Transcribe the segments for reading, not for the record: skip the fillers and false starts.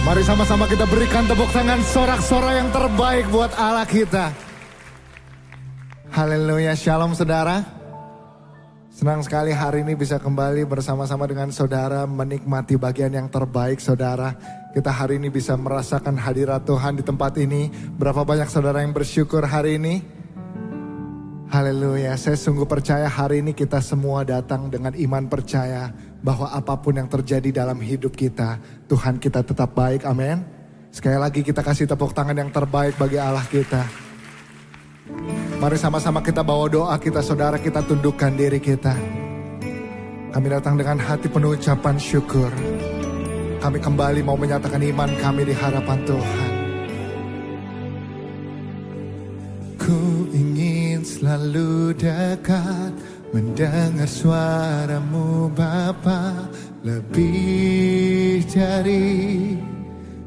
Mari sama-sama kita berikan tepuk tangan sorak-sorai yang terbaik buat Allah kita. Haleluya, shalom saudara. Senang sekali hari ini bisa kembali bersama-sama dengan saudara menikmati bagian yang terbaik saudara. Kita hari ini bisa merasakan hadirat Tuhan di tempat ini. Berapa banyak saudara yang bersyukur hari ini? Haleluya, saya sungguh percaya hari ini kita semua datang dengan iman percaya bahwa apapun yang terjadi dalam hidup kita, Tuhan kita tetap baik, amin. Sekali lagi kita kasih tepuk tangan yang terbaik bagi Allah kita. Mari sama-sama kita bawa doa kita saudara, kita tundukkan diri kita. Kami datang dengan hati penuh ucapan syukur. Kami kembali mau menyatakan iman kami di hadapan Tuhan. Ku ingin selalu dekat, mendengar suaramu Bapa, lebih dari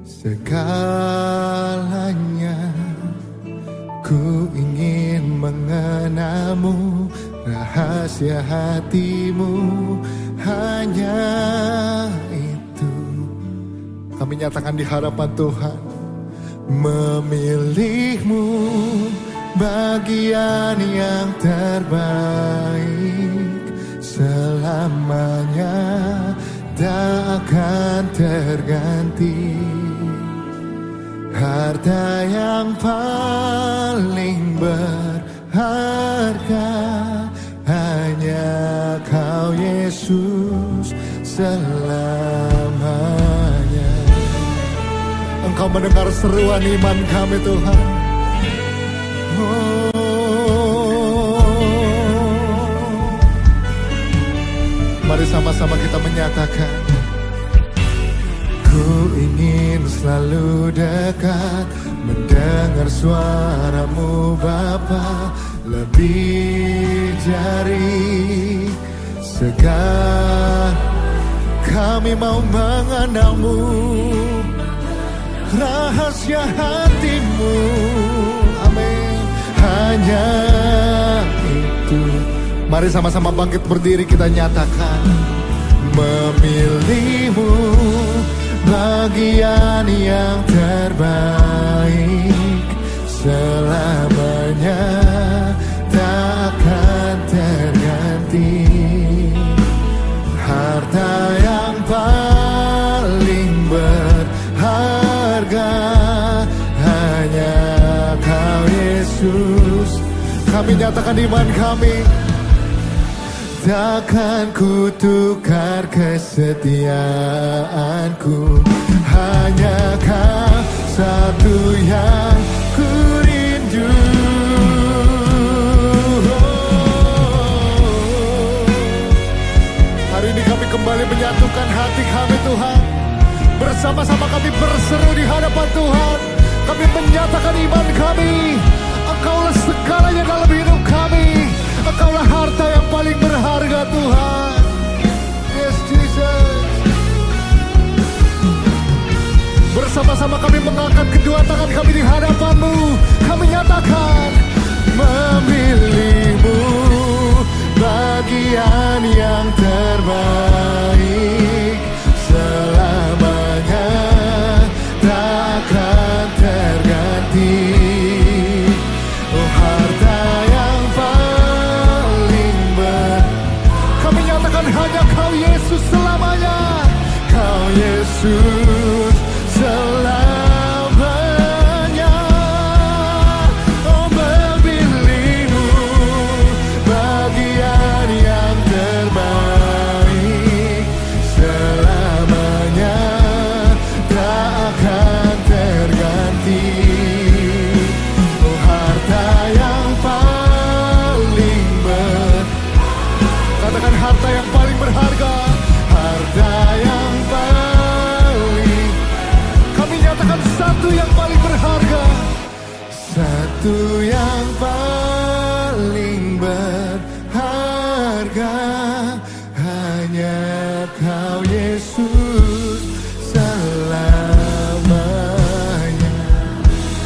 segalanya. Ku ingin mengenalmu, rahasia hatimu, hanya itu. Kami nyatakan di hadapan Tuhan, memilihmu bagian yang terbaik, selamanya tak akan terganti. Harta yang paling berharga, hanya Kau Yesus selamanya. Engkau mendengar seruan iman kami Tuhan. Mari sama-sama kita menyatakan, ku ingin selalu dekat, mendengar suaramu Bapa, lebih dari segala. Kami mau mengenalmu, rahasia hatimu, amin. Hanya itu. Mari sama-sama bangkit berdiri kita nyatakan, memilihmu bagian yang terbaik, selamanya tak akan terganti. Harta yang paling berharga, hanya Kau Yesus. Kami nyatakan iman kami, takkan ku tukar kesetiaanku, hanya Kau satu yang ku rindu. Hari ini kami kembali menyatukan hati kami Tuhan. Bersama-sama kami berseru di hadapan Tuhan. Kami menyatakan iman kami, Engkaulah segalanya dalam hidup kami. Engkaulah harta yang paling berharga Tuhan. Yes Jesus. Bersama-sama kami mengangkat kedua tangan kami di hadapan-Mu. Kami nyatakan, memilihmu bagian yang terbaik, selamanya takkan terganti. Oh harta yang kami nyatakan hanya Kau Yesus selamanya. Kau Yesus selamanya. Oh memilihmu bagian yang terbaik, selamanya tak akan terganti. Oh harta yang paling katakan harta yang paling berharga, harta yang paling. Kami nyatakan satu yang paling berharga, satu yang paling berharga, hanya Kau Yesus selamanya.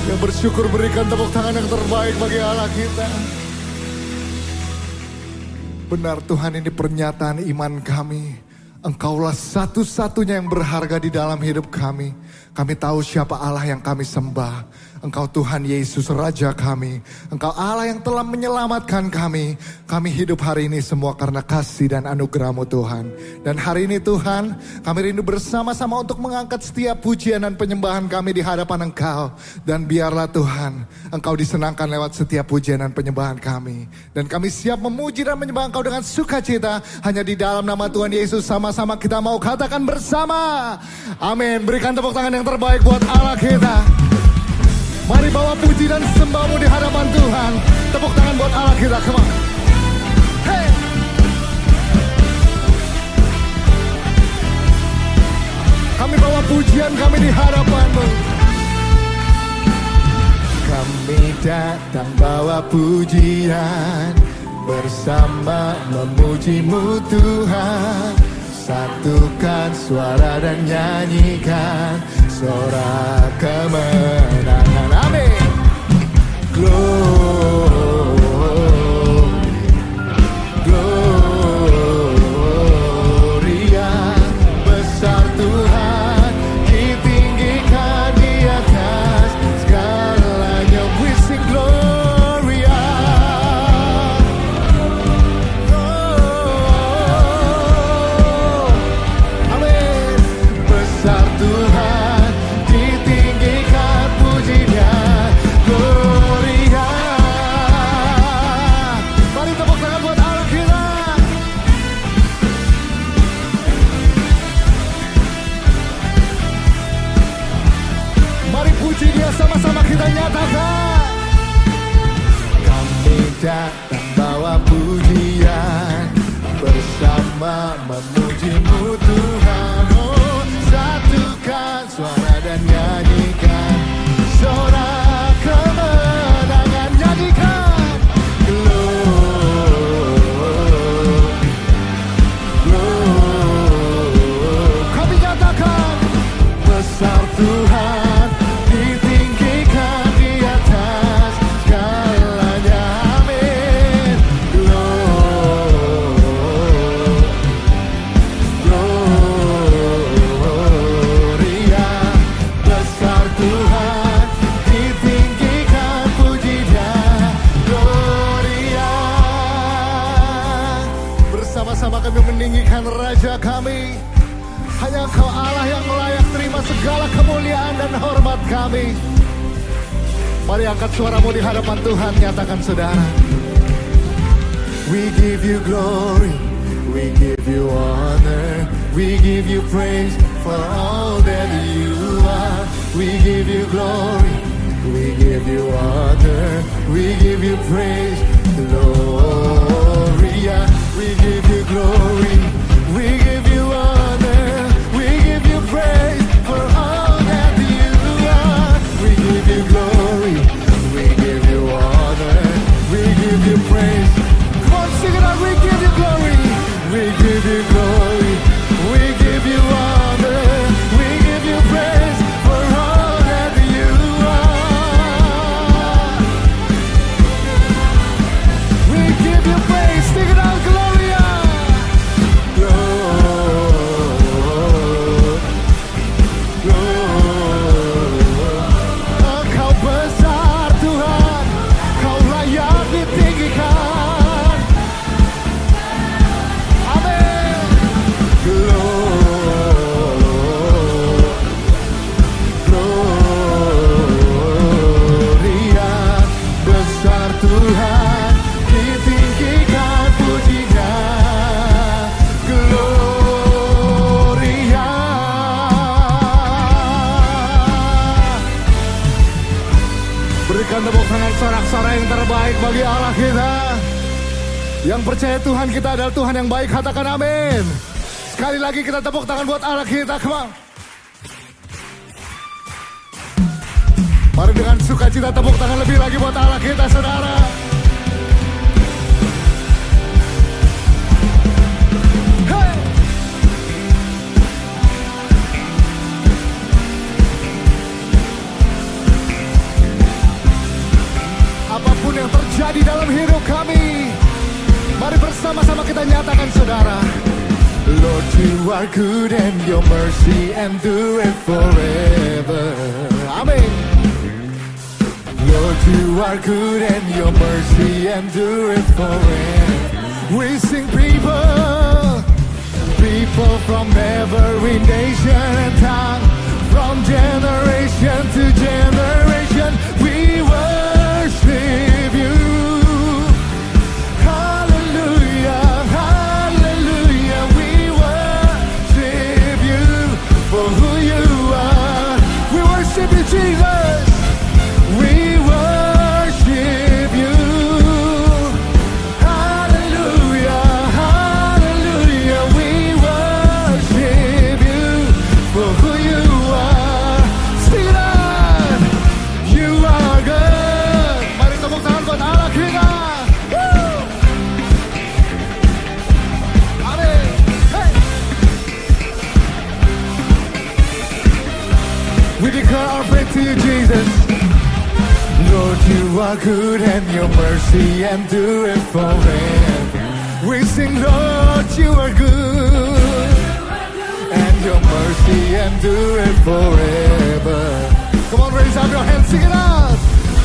Yang bersyukur berikan tepuk tangan yang terbaik bagi Allah kita. Benar Tuhan, ini pernyataan iman kami. Engkaulah satu-satunya yang berharga di dalam hidup kami. Kami tahu siapa Allah yang kami sembah. Engkau Tuhan Yesus Raja kami. Engkau Allah yang telah menyelamatkan kami. Kami hidup hari ini semua karena kasih dan anugerah-Mu Tuhan. Dan hari ini Tuhan, kami rindu bersama-sama untuk mengangkat setiap pujian dan penyembahan kami di hadapan Engkau. Dan biarlah Tuhan, Engkau disenangkan lewat setiap pujian dan penyembahan kami. Dan kami siap memuji dan menyembah Engkau dengan sukacita. Hanya di dalam nama Tuhan Yesus sama-sama kita mau katakan bersama. Amin. Berikan tepuk tangan yang terbaik buat Allah kita. Mari bawa puji dan sembahmu di hadapan Tuhan. Tepuk tangan buat Allah kita, come on. Hey. Kami bawa pujian kami di hadapan-Mu. Kami datang bawa pujian, bersama memuji-Mu Tuhan. Satukan suara dan nyanyikan sorak kemenangan. Amin. Gloria, besar Tuhan, ditinggikan di atas segalanya. We sing Gloria. Amin. Besar Tuhan, ditinggikan pujinya. Gloria. Mari tepuk tangan buat Allah kita. Mari puji Dia sama-sama kita nyatakan. Kami datang bawa pujian, bersama memuji-Mu Tuhan. Oh, satukan suara dan nyanyikan sorak kemenangan. Nyanyikan kami nyatakan besar Tuhan, ditinggikan di atas segalanya. Amin. Gloria, besar Tuhan, ditinggikan pujinya. Gloria. Bersama-sama kami meninggikan Raja kami. Hanya Engkau Allah yang layak terima segala kemuliaan dan hormat kami. Mari angkat suaramu di hadapan Tuhan, nyatakan saudara. We give You glory, we give You honor, we give You praise for all that You are. We give You glory, we give You honor, we give You praise. Gloria, we give You glory, we give You honor, we give You praise for all that You are. We give You glory, we give You honor, we give You praise. Come on, sing it out. We give You glory, we give You glory, we give You honor, we give You praise for all that You are. We give You praise. Sing it out, Gloria. Engkau besar Tuhan, Kau layak ditinggikan. Amin. Gloria, besar Tuhan, ditinggikan pujinya. Gloria. Berikan tepuk tangan sorak-sorai yang terbaik bagi Allah kita. Yang percaya Tuhan kita adalah Tuhan yang baik, katakan amin. Sekali lagi kita tepuk tangan buat Allah kita, come on. Mari dengan sukacita tepuk tangan lebih lagi buat Allah kita, saudara. Hey! Apapun yang terjadi dalam hidup kami, mari bersama-sama kita nyatakan, saudara. Lord, you are good and your mercy endureth forever. Amen. Lord, you are good and your mercy endureth forever. We sing people from every nation and tongue, from generation to generation, we worship you. Hallelujah, hallelujah, we worship you for who you are. We worship you, Jesus. We worship you. Hallelujah, hallelujah, we worship you for who you are. Sing it out. You are good. Mari tepuk tangan buat Allah kita. Woo! Amin. Hey. We declare our faith to you, Jesus. Lord, you are good and your mercy endureth forever. We sing, Lord, you are good and your mercy endureth forever. Come on, raise up your hands, sing it out.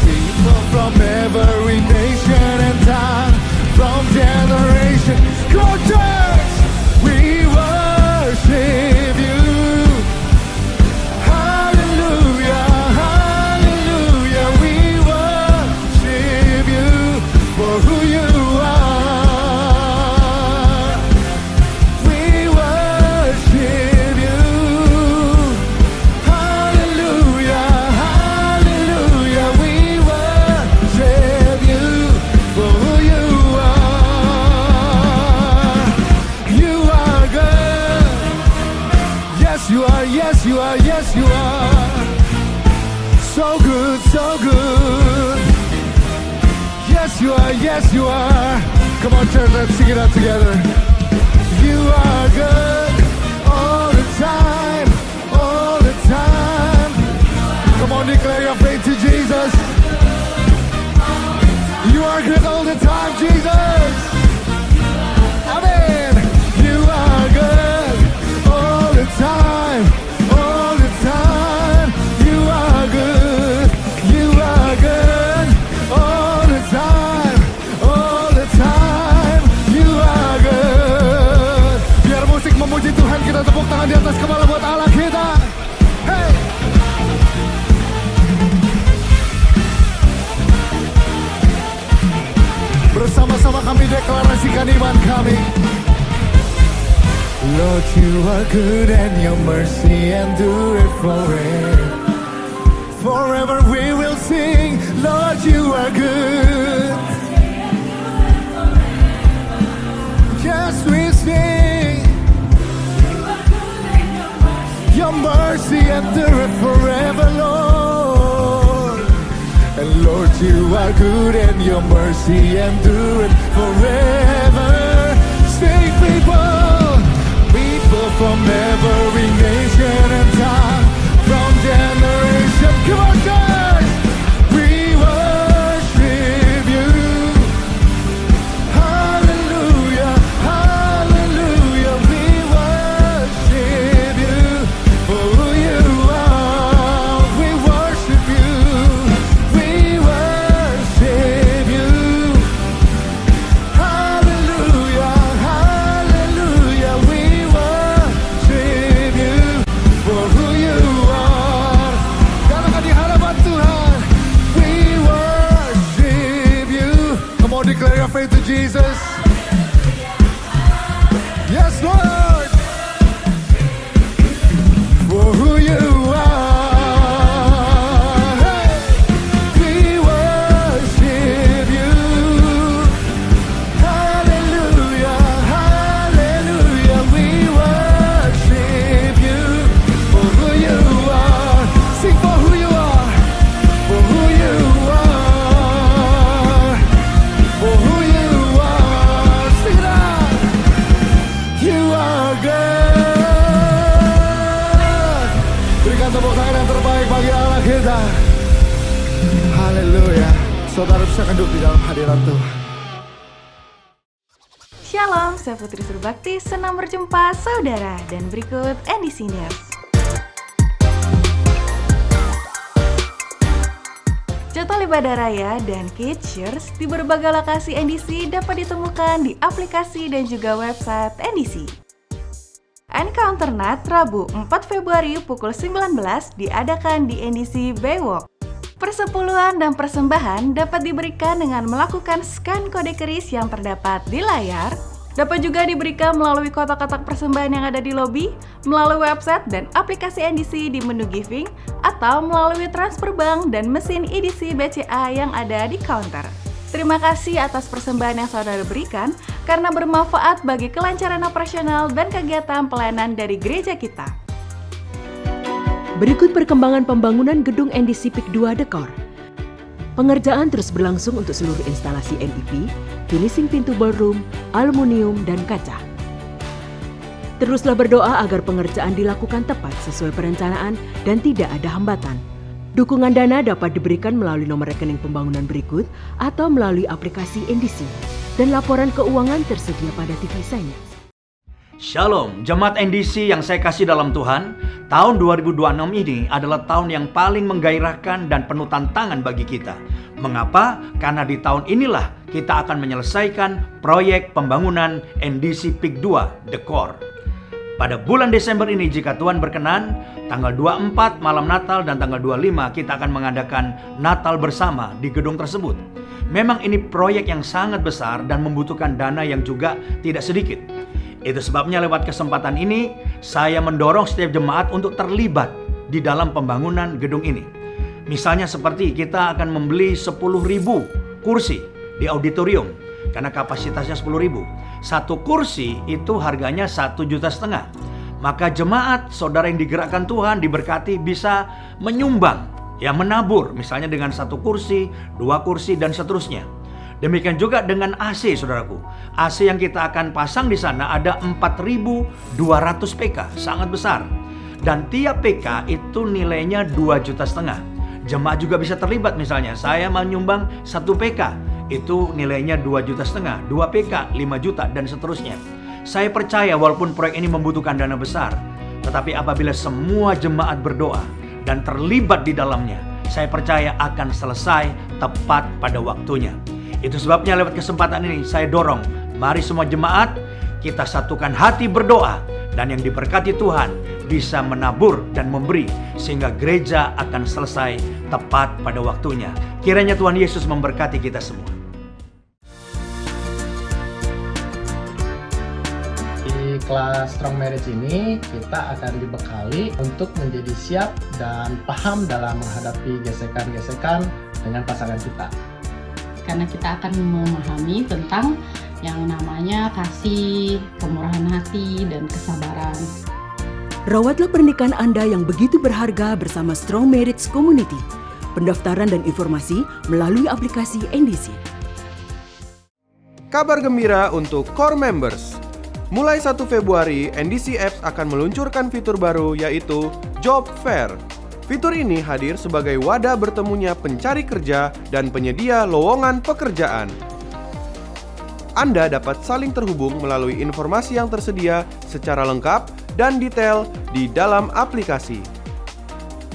People from every nation and tongue, from generation. Come on, church, we worship you. Hallelujah, hallelujah, we worship you for who you are. We worship you. Hallelujah, hallelujah, we worship you for who you are. You are good. Yes, you are, yes, you are, yes, you are. So good, so good. Yes, you are, yes, you are. Come on, church, let's sing it out together. You are good all the time, all the time. Come on, declare your faith to Jesus. You are good all the time, Jesus. Amen. You are good all the time, all the time. You are good, you are good all the time, all the time. You are good. Biar musik memuji Tuhan, kita tepuk tangan di atas kepala buat Allah kita. Hey. Bersama-sama kami deklarasikan iman kami. Lord, you are good and your mercy endureth forever. Forever we will sing, Lord, you are good. Yes, we sing. Your mercy endureth forever, Lord. And Lord, you are good and your mercy endureth forever. Sing, people from every nation and tongue, from generation. Come on, guys, we worship you. Hallelujah, hallelujah, we worship you for who you are. We worship you, we worship you. Hallelujah, hallelujah, we worship you for who you are. Katakan di hadapan Tuhan, we worship you. Come on, declare your faith to Jesus. Yes, Lord, for who you are. Hey, we worship you. Hallelujah, hallelujah, we worship you for who you are. Sing for who you are, for who you are, for who you are. Sing it out. You are good. Berikan tepuk tangan yang terbaik bagi Allah kita. Haleluya. Saudara bisa duduk di dalam hadirat Tuhan. Shalom, saya Putri Surbakti, senang berjumpa saudara. Dan berikut NDC News. Jadwal ibadah raya dan Kidshares di berbagai lokasi NDC dapat ditemukan di aplikasi dan juga website NDC. Encounter Night Rabu 4 Februari pukul 19 diadakan di NDC Baywalk. Persepuluhan dan persembahan dapat diberikan dengan melakukan scan kode keris yang terdapat di layar. Dapat juga diberikan melalui kotak-kotak persembahan yang ada di lobi, melalui website dan aplikasi NDC di menu giving, atau melalui transfer bank dan mesin EDC BCA yang ada di counter. Terima kasih atas persembahan yang saudara berikan karena bermanfaat bagi kelancaran operasional dan kegiatan pelayanan dari gereja kita. Berikut perkembangan pembangunan gedung NDC PIK 2 Dekor. Pengerjaan terus berlangsung untuk seluruh instalasi MEP, finishing pintu ballroom, aluminium, dan kaca. Teruslah berdoa agar pengerjaan dilakukan tepat sesuai perencanaan dan tidak ada hambatan. Dukungan dana dapat diberikan melalui nomor rekening pembangunan berikut atau melalui aplikasi NDC. Dan laporan keuangan tersedia pada TV Science. Shalom, jemaat NDC yang saya kasih dalam Tuhan. Tahun 2026 ini adalah tahun yang paling menggairahkan dan penuh tantangan bagi kita. Mengapa? Karena di tahun inilah kita akan menyelesaikan proyek pembangunan NDC PIK 2 Dekor. Pada bulan Desember ini jika Tuhan berkenan, tanggal 24 malam Natal dan tanggal 25 kita akan mengadakan Natal bersama di gedung tersebut. Memang ini proyek yang sangat besar dan membutuhkan dana yang juga tidak sedikit. Itu sebabnya lewat kesempatan ini, saya mendorong setiap jemaat untuk terlibat di dalam pembangunan gedung ini. Misalnya seperti kita akan membeli 10.000 kursi di auditorium, karena kapasitasnya 10.000. Satu kursi itu harganya 1,5 juta. Maka jemaat, saudara yang digerakkan Tuhan, diberkati bisa menyumbang, ya menabur, misalnya dengan 1 kursi, 2 kursi, dan seterusnya. Demikian juga dengan AC, saudaraku. AC yang kita akan pasang di sana ada 4.200 PK, sangat besar. Dan tiap PK itu nilainya 2,5 juta. Jemaat juga bisa terlibat, misalnya saya menyumbang 1 PK, itu nilainya 2,5 juta, 2 PK 5 juta, dan seterusnya. Saya percaya walaupun proyek ini membutuhkan dana besar, tetapi apabila semua jemaat berdoa dan terlibat di dalamnya, saya percaya akan selesai tepat pada waktunya. Itu sebabnya lewat kesempatan ini saya dorong, mari semua jemaat kita satukan hati berdoa, dan yang diberkati Tuhan bisa menabur dan memberi sehingga gereja akan selesai tepat pada waktunya. Kiranya Tuhan Yesus memberkati kita semua. Di kelas Strong Marriage ini kita akan dibekali untuk menjadi siap dan paham dalam menghadapi gesekan-gesekan dengan pasangan kita. Karena kita akan memahami tentang yang namanya kasih, kemurahan hati, dan kesabaran. Rawatlah pernikahan Anda yang begitu berharga bersama Strong Marriage Community. Pendaftaran dan informasi melalui aplikasi NDC. Kabar gembira untuk core members. Mulai 1 Februari, NDC Apps akan meluncurkan fitur baru yaitu Job Fair. Fitur ini hadir sebagai wadah bertemunya pencari kerja dan penyedia lowongan pekerjaan. Anda dapat saling terhubung melalui informasi yang tersedia secara lengkap dan detail di dalam aplikasi.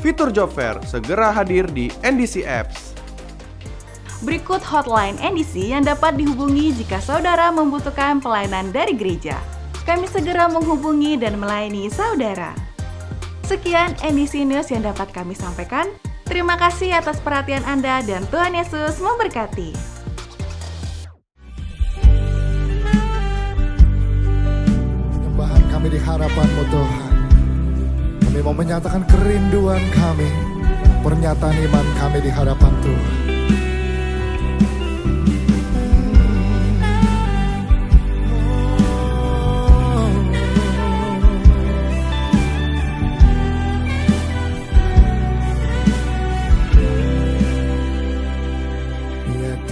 Fitur Job Fair segera hadir di NDC Apps. Berikut hotline NDC yang dapat dihubungi jika saudara membutuhkan pelayanan dari gereja. Kami segera menghubungi dan melayani saudara. Sekian NDC News yang dapat kami sampaikan. Terima kasih atas perhatian Anda dan Tuhan Yesus memberkati. Penyembahan kami di hadapan-Mu Tuhan. Kami mau menyatakan kerinduan kami, pernyataan iman kami di hadapan Tuhan.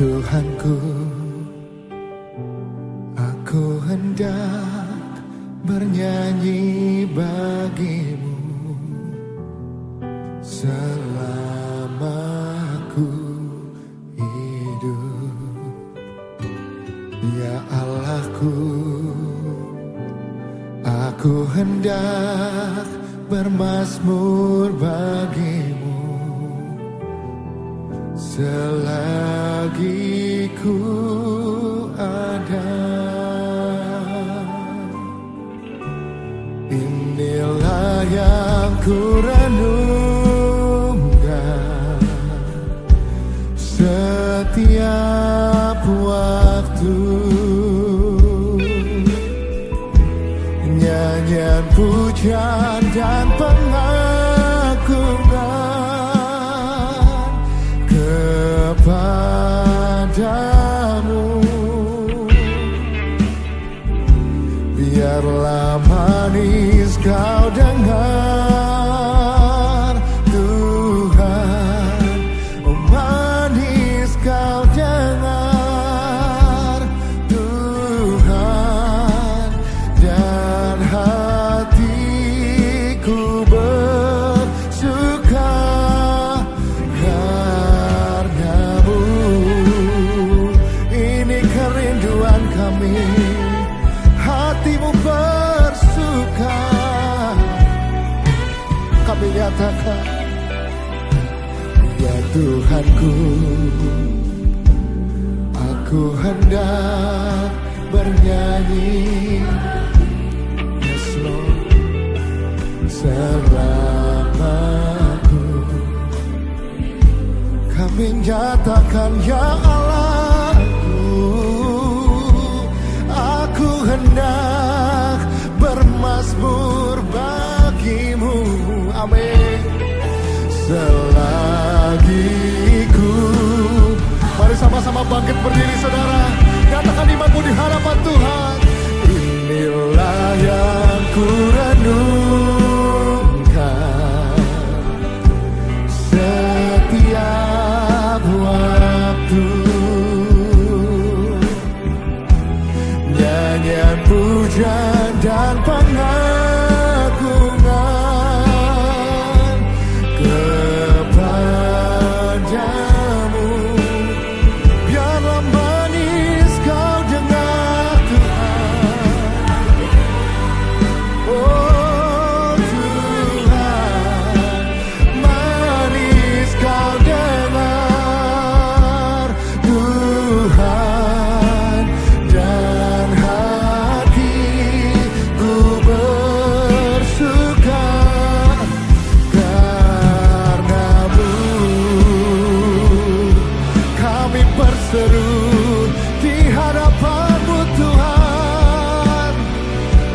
Tuhanku, aku hendak bernyanyi bagimu selama aku hidup, ya Allahku. bermazmur bagimu selagi ku ada. Inilah yang ku renungkan setiap waktu, nyanyian pujian dan pengagungan kepadamu. Biarlah manis kau dengar Tuhan, oh manis kau dengar Tuhan, dan hatiku bersuka karenamu. Ini kerinduan kami, hatimu bersuka. Kami nyatakan, ya Tuhanku, aku hendak bernyanyi, yes Lord, selamaku. Kami nyatakan, ya Allahku, aku hendak bermazmur bagimu. Amin. Selagi ku, mari sama-sama bangkit berdiri saudara, nyatakan imanmu di hadapan Tuhan. Inilah yang ku renungkan setiap waktu, nyanyian pujian dan pengagungan kepadamu. Biarlah manis kau dengar Tuhan, oh Tuhan, manis kau dengar Tuhan, dan hatiku bersuka karenamu. Kami berseru di hadapan-Mu Tuhan.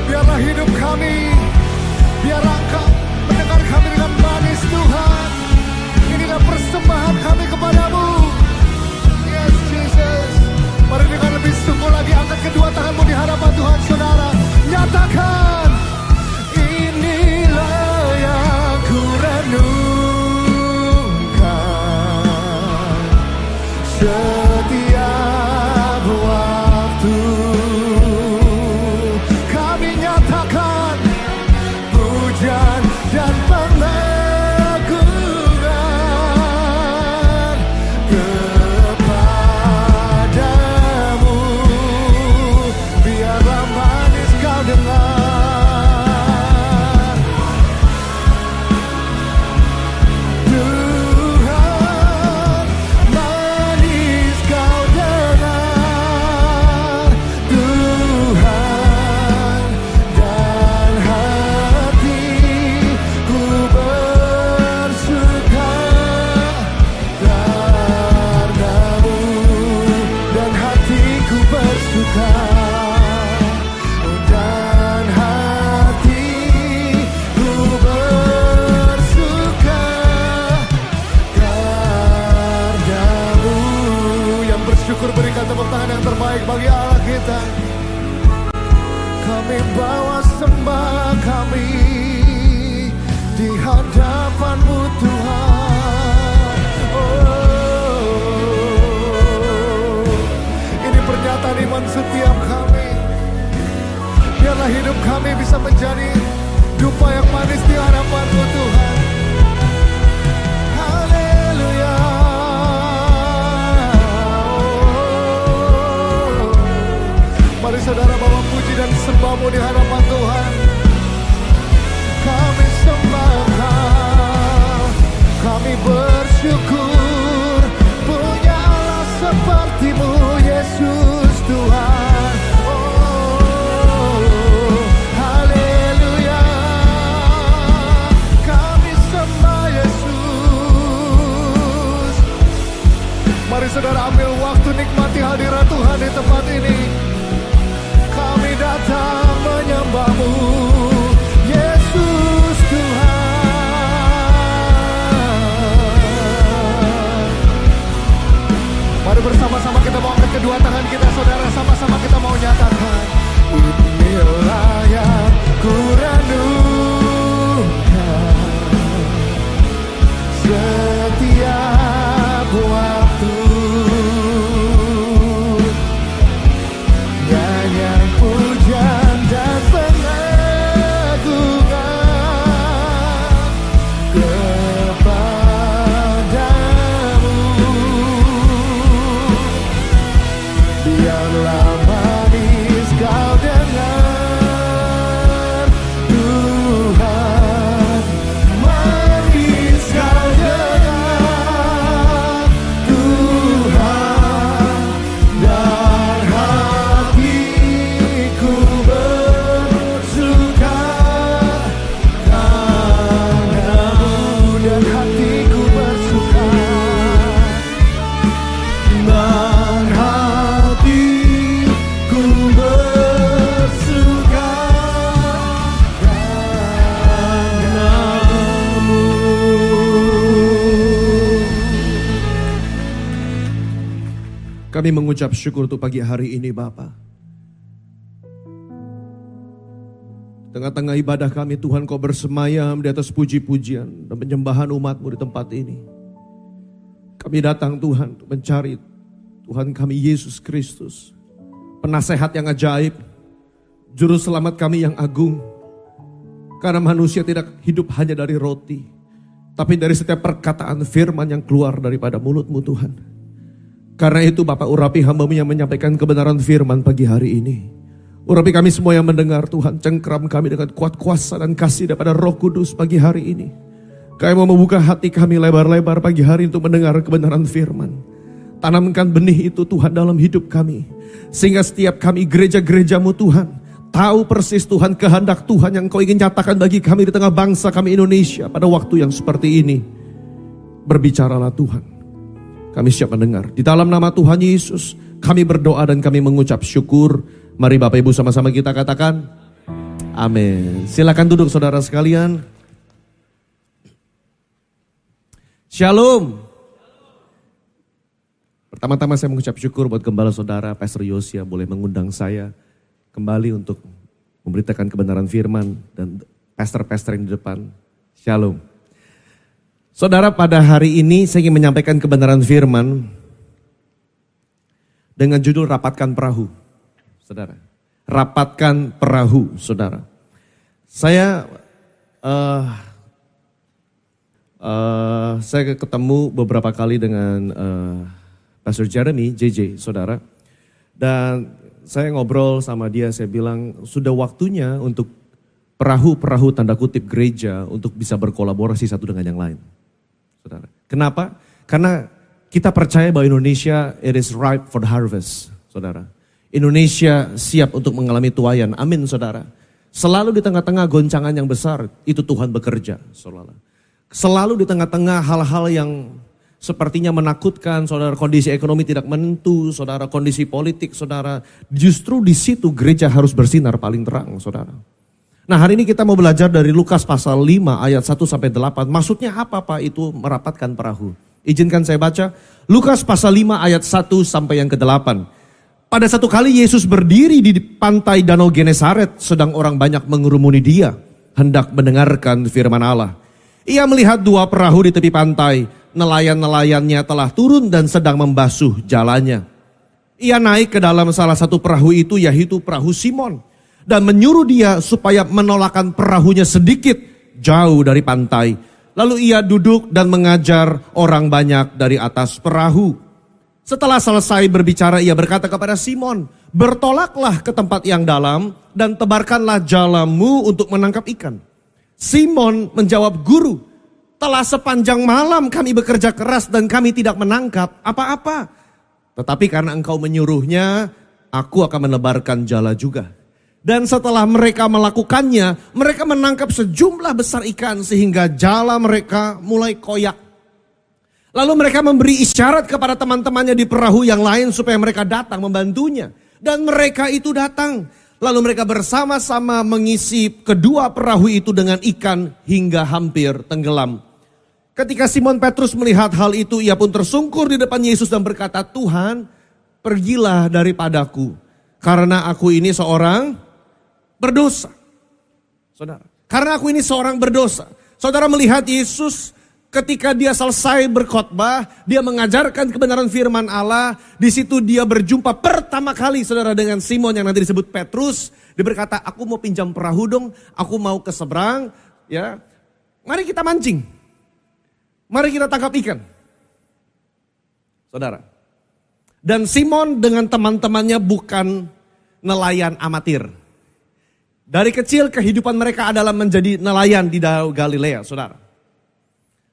Biarlah hidup kami, biarlah Engkau mendengar kami dengan manis Tuhan. Inilah persembahan kami kepadamu. Yes Jesus. Mari dengan lebih sungguh lagi angkat kedua tanganmu di hadapan Tuhan saudara. Nyatakan, inilah yang ku renungkan setiap waktu. Kami nyatakan pujian dan pengagungan kepadamu. Biarlah manis kau dengar Tuhan, manis kau dengar Tuhan, dan hatiku bersuka karenamu, dan hatiku bersuka, dan hatiku bersuka karenamu. Yang bersyukur berikan tepuk tangan yang terbaik bagi Allah kita. Kami bawa sembah kami di hadapan-Mu Tuhan. Oh, ini pernyataan iman setiap kami. Biarlah hidup kami bisa menjadi dupa yang manis di hadapan-Mu Tuhan. Haleluya. Mari saudara bawa puji dan sembahmu di hadapan Tuhan. Kami sembah saudara ambil waktu nikmati hadirat Tuhan di tempat ini. Kami datang menyembah-Mu, Yesus Tuhan. Mari bersama-sama kita mau angkat kedua tangan kita, saudara. Sama-sama kita mau nyatakan, inilah yang ku rindukan setiap waktu. Nyanyian pujian dan pengagungan kepadamu. Biarlah manis kau dengar, Tuhan. Manis kau dengar, Tuhan. Dan hatiku bersuka padamu. Dan hatiku bersuka. Dan hatiku bersuka padamu. Kami mengucap syukur untuk pagi hari ini Bapa. Tengah-tengah ibadah kami Tuhan, Kau bersemayam di atas puji-pujian dan penyembahan umat-Mu di tempat ini. Kami datang Tuhan untuk mencari Tuhan kami Yesus Kristus, penasehat yang ajaib, juru selamat kami yang agung. Karena manusia tidak hidup hanya dari roti, tapi dari setiap perkataan firman yang keluar daripada mulut-Mu Tuhan. Karena itu Bapak, urapi hamba-Mu yang menyampaikan kebenaran firman pagi hari ini. Urapi kami semua yang mendengar Tuhan, cengkeram kami dengan kuat kuasa dan kasih daripada Roh Kudus pagi hari ini. Kami mau membuka hati kami lebar-lebar pagi hari untuk mendengar kebenaran firman. Tanamkan benih itu Tuhan dalam hidup kami. Sehingga setiap kami gereja-gereja-Mu Tuhan, tahu persis Tuhan kehendak Tuhan yang Kau ingin nyatakan bagi kami di tengah bangsa kami Indonesia pada waktu yang seperti ini. Berbicaralah Tuhan. Kami siap mendengar. Di dalam nama Tuhan Yesus, kami berdoa dan kami mengucap syukur. Mari Bapak Ibu sama-sama kita katakan, amin. Silakan duduk saudara sekalian. Shalom. Pertama-tama saya mengucap syukur buat gembala saudara, Pastor Yosia boleh mengundang saya kembali untuk memberitakan kebenaran firman dan pastor-pastor yang di depan. Shalom. Saudara, pada hari ini saya ingin menyampaikan kebenaran firman dengan judul Rapatkan Perahu. Saudara, rapatkan perahu, saudara. Saya ketemu beberapa kali dengan Pastor Jeremy, JJ, saudara. Dan saya ngobrol sama dia, saya bilang sudah waktunya untuk perahu-perahu tanda kutip gereja untuk bisa berkolaborasi satu dengan yang lain. Saudara. Kenapa? Karena kita percaya bahwa Indonesia it is ripe for the harvest, saudara. Indonesia siap untuk mengalami tuaian. Amin, saudara. Selalu di tengah-tengah goncangan yang besar, itu Tuhan bekerja, saudara. Selalu di tengah-tengah hal-hal yang sepertinya menakutkan, saudara, kondisi ekonomi tidak menentu, saudara, kondisi politik, saudara. Justru di situ gereja harus bersinar paling terang, saudara. Nah, hari ini kita mau belajar dari Lukas pasal 5 ayat 1 sampai 8. Maksudnya apa Pak itu merapatkan perahu? Izinkan saya baca. Lukas pasal 5 ayat 1 sampai yang ke-8. Pada satu kali Yesus berdiri di pantai Danau Genesaret, sedang orang banyak mengerumuni Dia, hendak mendengarkan firman Allah. Ia melihat dua perahu di tepi pantai, nelayan-nelayannya telah turun dan sedang membasuh jalannya. Ia naik ke dalam salah satu perahu itu, yaitu perahu Simon, dan menyuruh dia supaya menolakkan perahunya sedikit jauh dari pantai. Lalu ia duduk dan mengajar orang banyak dari atas perahu. Setelah selesai berbicara, ia berkata kepada Simon, "Bertolaklah ke tempat yang dalam dan tebarkanlah jalamu untuk menangkap ikan." Simon menjawab, "Guru, telah sepanjang malam kami bekerja keras dan kami tidak menangkap apa-apa. Tetapi karena engkau menyuruhnya, aku akan menebarkan jala juga." Dan setelah mereka melakukannya, mereka menangkap sejumlah besar ikan sehingga jala mereka mulai koyak. Lalu mereka memberi isyarat kepada teman-temannya di perahu yang lain supaya mereka datang membantunya. Dan mereka itu datang. Lalu mereka bersama-sama mengisi kedua perahu itu dengan ikan hingga hampir tenggelam. Ketika Simon Petrus melihat hal itu, ia pun tersungkur di depan Yesus dan berkata, Tuhan, pergilah daripadaku, karena aku ini seorang berdosa. Saudara, karena aku ini seorang berdosa. Saudara melihat Yesus ketika dia selesai berkhotbah, dia mengajarkan kebenaran firman Allah. Di situ dia berjumpa pertama kali saudara dengan Simon yang nanti disebut Petrus. Dia berkata, aku mau pinjam perahu dong, aku mau ke seberang. Ya, mari kita mancing, mari kita tangkap ikan. Saudara, dan Simon dengan teman-temannya bukan nelayan amatir. Dari kecil kehidupan mereka adalah menjadi nelayan di Danau Galilea, saudara.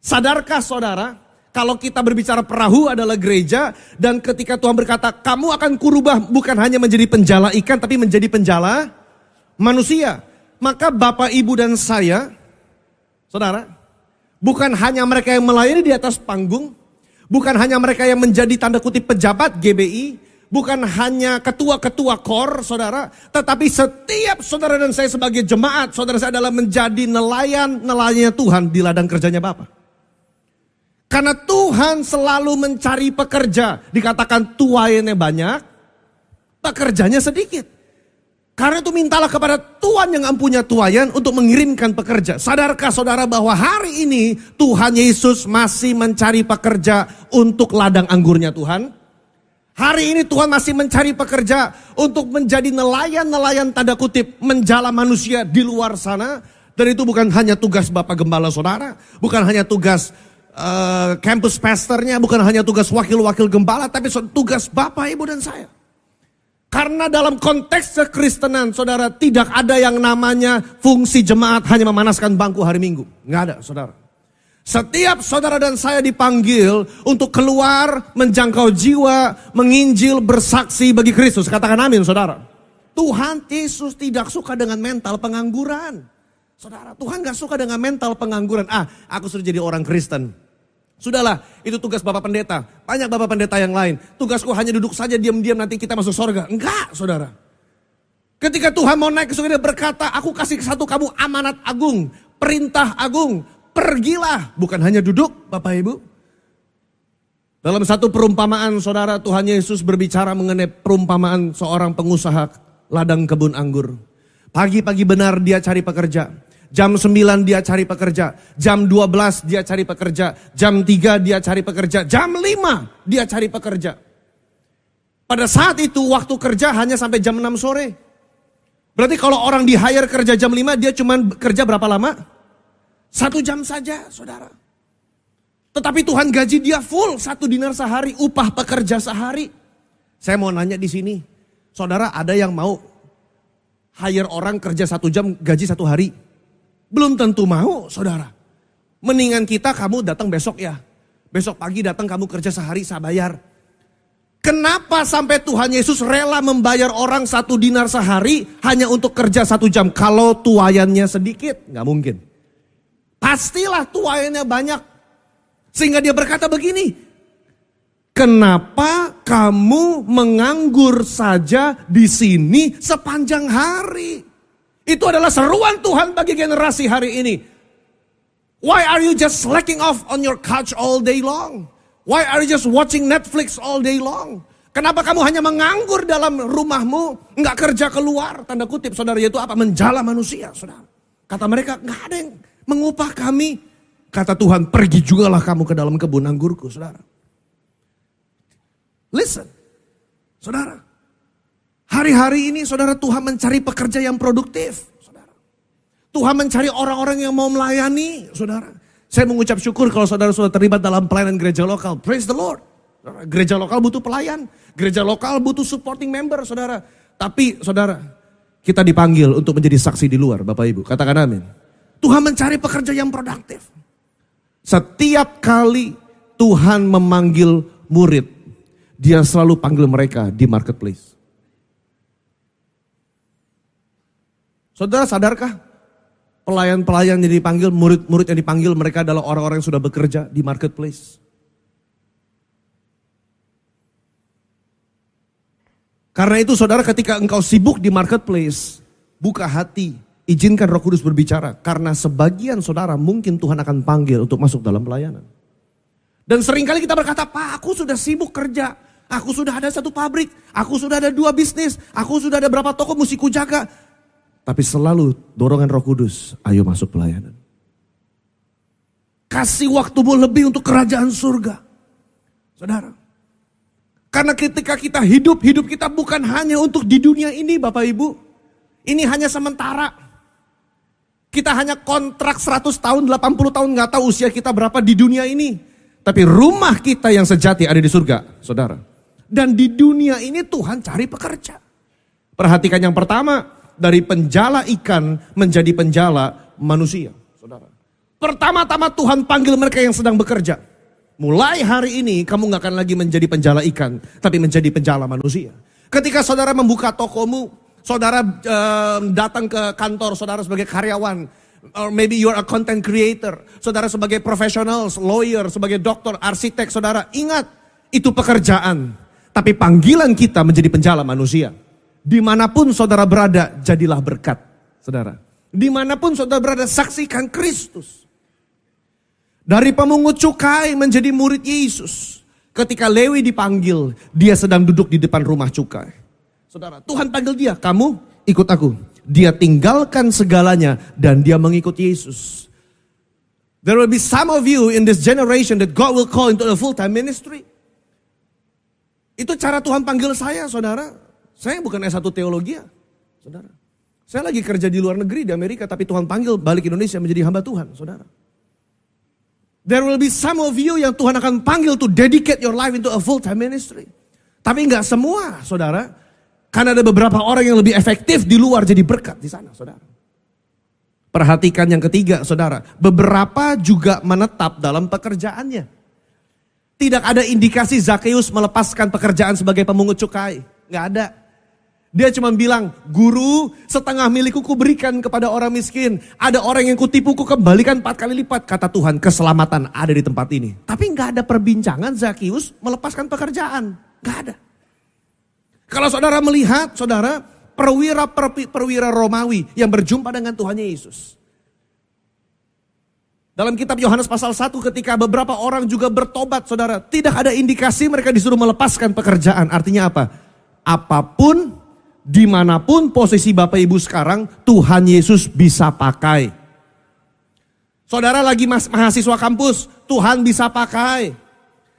Sadarkah saudara, kalau kita berbicara perahu adalah gereja, dan ketika Tuhan berkata, kamu akan kurubah bukan hanya menjadi penjala ikan, tapi menjadi penjala manusia. Maka Bapak, Ibu, dan saya, saudara, bukan hanya mereka yang melayani di atas panggung, bukan hanya mereka yang menjadi tanda kutip pejabat GBI, bukan hanya ketua-ketua KOR, saudara. Tetapi setiap saudara dan saya sebagai jemaat, saudara saya adalah menjadi nelayan-nelayannya Tuhan di ladang kerjanya Bapa. Karena Tuhan selalu mencari pekerja. Dikatakan tuayannya banyak, pekerjanya sedikit. Karena itu mintalah kepada Tuhan yang punya tuayan untuk mengirimkan pekerja. Sadarkah saudara bahwa hari ini Tuhan Yesus masih mencari pekerja untuk ladang anggurnya Tuhan? Hari ini Tuhan masih mencari pekerja untuk menjadi nelayan-nelayan tanda kutip menjala manusia di luar sana. Dan itu bukan hanya tugas Bapak Gembala saudara, bukan hanya tugas campus pastornya, bukan hanya tugas wakil-wakil gembala, tapi tugas Bapak, Ibu, dan saya. Karena dalam konteks kekristenan saudara, tidak ada yang namanya fungsi jemaat hanya memanaskan bangku hari Minggu. Nggak ada saudara. Setiap saudara dan saya dipanggil untuk keluar, menjangkau jiwa, menginjil, bersaksi bagi Kristus. Katakan amin saudara. Tuhan Yesus tidak suka dengan mental pengangguran. Saudara, Tuhan gak suka dengan mental pengangguran. Aku sudah jadi orang Kristen. Sudahlah, itu tugas Bapak Pendeta. Banyak Bapak Pendeta yang lain. Tugasku hanya duduk saja diam-diam nanti kita masuk surga. Enggak saudara. Ketika Tuhan mau naik ke surga, dia berkata, aku kasih satu kamu amanat agung, perintah agung. Pergilah, bukan hanya duduk Bapak Ibu. Dalam satu perumpamaan saudara, Tuhan Yesus berbicara mengenai perumpamaan seorang pengusaha ladang kebun anggur. Pagi-pagi benar dia cari pekerja. Jam 9 dia cari pekerja. Jam 12 dia cari pekerja. Jam 3 dia cari pekerja. Jam 5 dia cari pekerja. Pada saat itu waktu kerja hanya sampai jam 6 sore. Berarti kalau orang di hire kerja jam 5 dia cuma kerja berapa lama? 1 jam saja saudara. Tetapi Tuhan gaji dia full 1 dinar sehari, upah pekerja sehari. Saya mau nanya di sini, saudara ada yang mau hire orang kerja 1 jam gaji 1 hari? Belum tentu mau saudara. Mendingan kita kamu datang besok ya. Besok pagi datang kamu kerja sehari saya bayar. Kenapa sampai Tuhan Yesus rela membayar orang 1 dinar sehari hanya untuk kerja 1 jam? Kalau tuayannya sedikit, gak mungkin. Pastilah tuayannya banyak. Sehingga dia berkata begini, kenapa kamu menganggur saja di sini sepanjang hari? Itu adalah seruan Tuhan bagi generasi hari ini. Why are you just slacking off on your couch all day long? Why are you just watching Netflix all day long? Kenapa kamu hanya menganggur dalam rumahmu, nggak kerja keluar? Tanda kutip saudara, yaitu apa? Menjala manusia saudara. Kata mereka, nggak ada yang mengupah kami. Kata Tuhan, pergi jugalah kamu ke dalam kebun anggurku saudara. Listen, saudara. Hari-hari ini saudara, Tuhan mencari pekerja yang produktif. Saudara. Tuhan mencari orang-orang yang mau melayani. Saudara. Saya mengucap syukur kalau saudara sudah terlibat dalam pelayanan gereja lokal. Praise the Lord. Saudara, gereja lokal butuh pelayan. Gereja lokal butuh supporting member saudara. Tapi saudara, kita dipanggil untuk menjadi saksi di luar Bapak Ibu. Katakan amin. Tuhan mencari pekerja yang produktif. Setiap kali Tuhan memanggil murid, dia selalu panggil mereka di marketplace. Saudara sadarkah? Pelayan-pelayan yang dipanggil, murid-murid yang dipanggil, mereka adalah orang-orang yang sudah bekerja di marketplace. Karena itu saudara, ketika engkau sibuk di marketplace, buka hati, izinkan Roh Kudus berbicara. Karena sebagian saudara mungkin Tuhan akan panggil untuk masuk dalam pelayanan. Dan seringkali kita berkata, Pak, aku sudah sibuk kerja. Aku sudah ada 1 pabrik. Aku sudah ada 2 bisnis. Aku sudah ada berapa toko mesti ku jaga. Tapi selalu dorongan Roh Kudus, ayo masuk pelayanan. Kasih waktumu lebih untuk kerajaan surga. Saudara. Karena ketika kita hidup kita bukan hanya untuk di dunia ini Bapak Ibu. Ini hanya sementara. Kita hanya kontrak 100 tahun, 80 tahun, gak tahu usia kita berapa di dunia ini. Tapi rumah kita yang sejati ada di surga, saudara. Dan di dunia ini Tuhan cari pekerja. Perhatikan yang pertama, dari penjala ikan menjadi penjala manusia, saudara. Pertama-tama Tuhan panggil mereka yang sedang bekerja. Mulai hari ini kamu gak akan lagi menjadi penjala ikan, tapi menjadi penjala manusia. Ketika saudara membuka tokomu, saudara datang ke kantor saudara sebagai karyawan, or maybe you're a content creator, saudara sebagai profesional, lawyer, sebagai dokter, arsitek, saudara ingat itu pekerjaan. Tapi panggilan kita menjadi penjala manusia. Dimanapun saudara berada, jadilah berkat, saudara. Dimanapun saudara berada, saksikan Kristus. Dari pemungut cukai menjadi murid Yesus. Ketika Lewi dipanggil, dia sedang duduk di depan rumah cukai. Saudara, Tuhan panggil dia, kamu ikut aku. Dia tinggalkan segalanya dan dia mengikut Yesus. There will be some of you in this generation that God will call into a full-time ministry. Itu cara Tuhan panggil saya, saudara. Saya bukan S1 teologi, saudara. Saya lagi kerja di luar negeri, di Amerika, tapi Tuhan panggil balik Indonesia menjadi hamba Tuhan, saudara. There will be some of you yang Tuhan akan panggil to dedicate your life into a full-time ministry. Tapi enggak semua, saudara. Karena ada beberapa orang yang lebih efektif di luar jadi berkat di sana, saudara. Perhatikan yang ketiga, saudara. Beberapa juga menetap dalam pekerjaannya. Tidak ada indikasi Zakheus melepaskan pekerjaan sebagai pemungut cukai. Enggak ada. Dia cuma bilang, guru, setengah milikku kuberikan kepada orang miskin. Ada orang yang kutipu, kembalikan 4 kali lipat. Kata Tuhan, keselamatan ada di tempat ini. Tapi gak ada perbincangan Zakheus melepaskan pekerjaan. Gak ada. Kalau saudara melihat, saudara, perwira Romawi yang berjumpa dengan Tuhan Yesus. Dalam kitab Yohanes pasal 1 ketika beberapa orang juga bertobat, saudara. Tidak ada indikasi mereka disuruh melepaskan pekerjaan. Artinya apa? Apapun, dimanapun posisi Bapak Ibu sekarang, Tuhan Yesus bisa pakai. Saudara lagi mahasiswa kampus, Tuhan bisa pakai.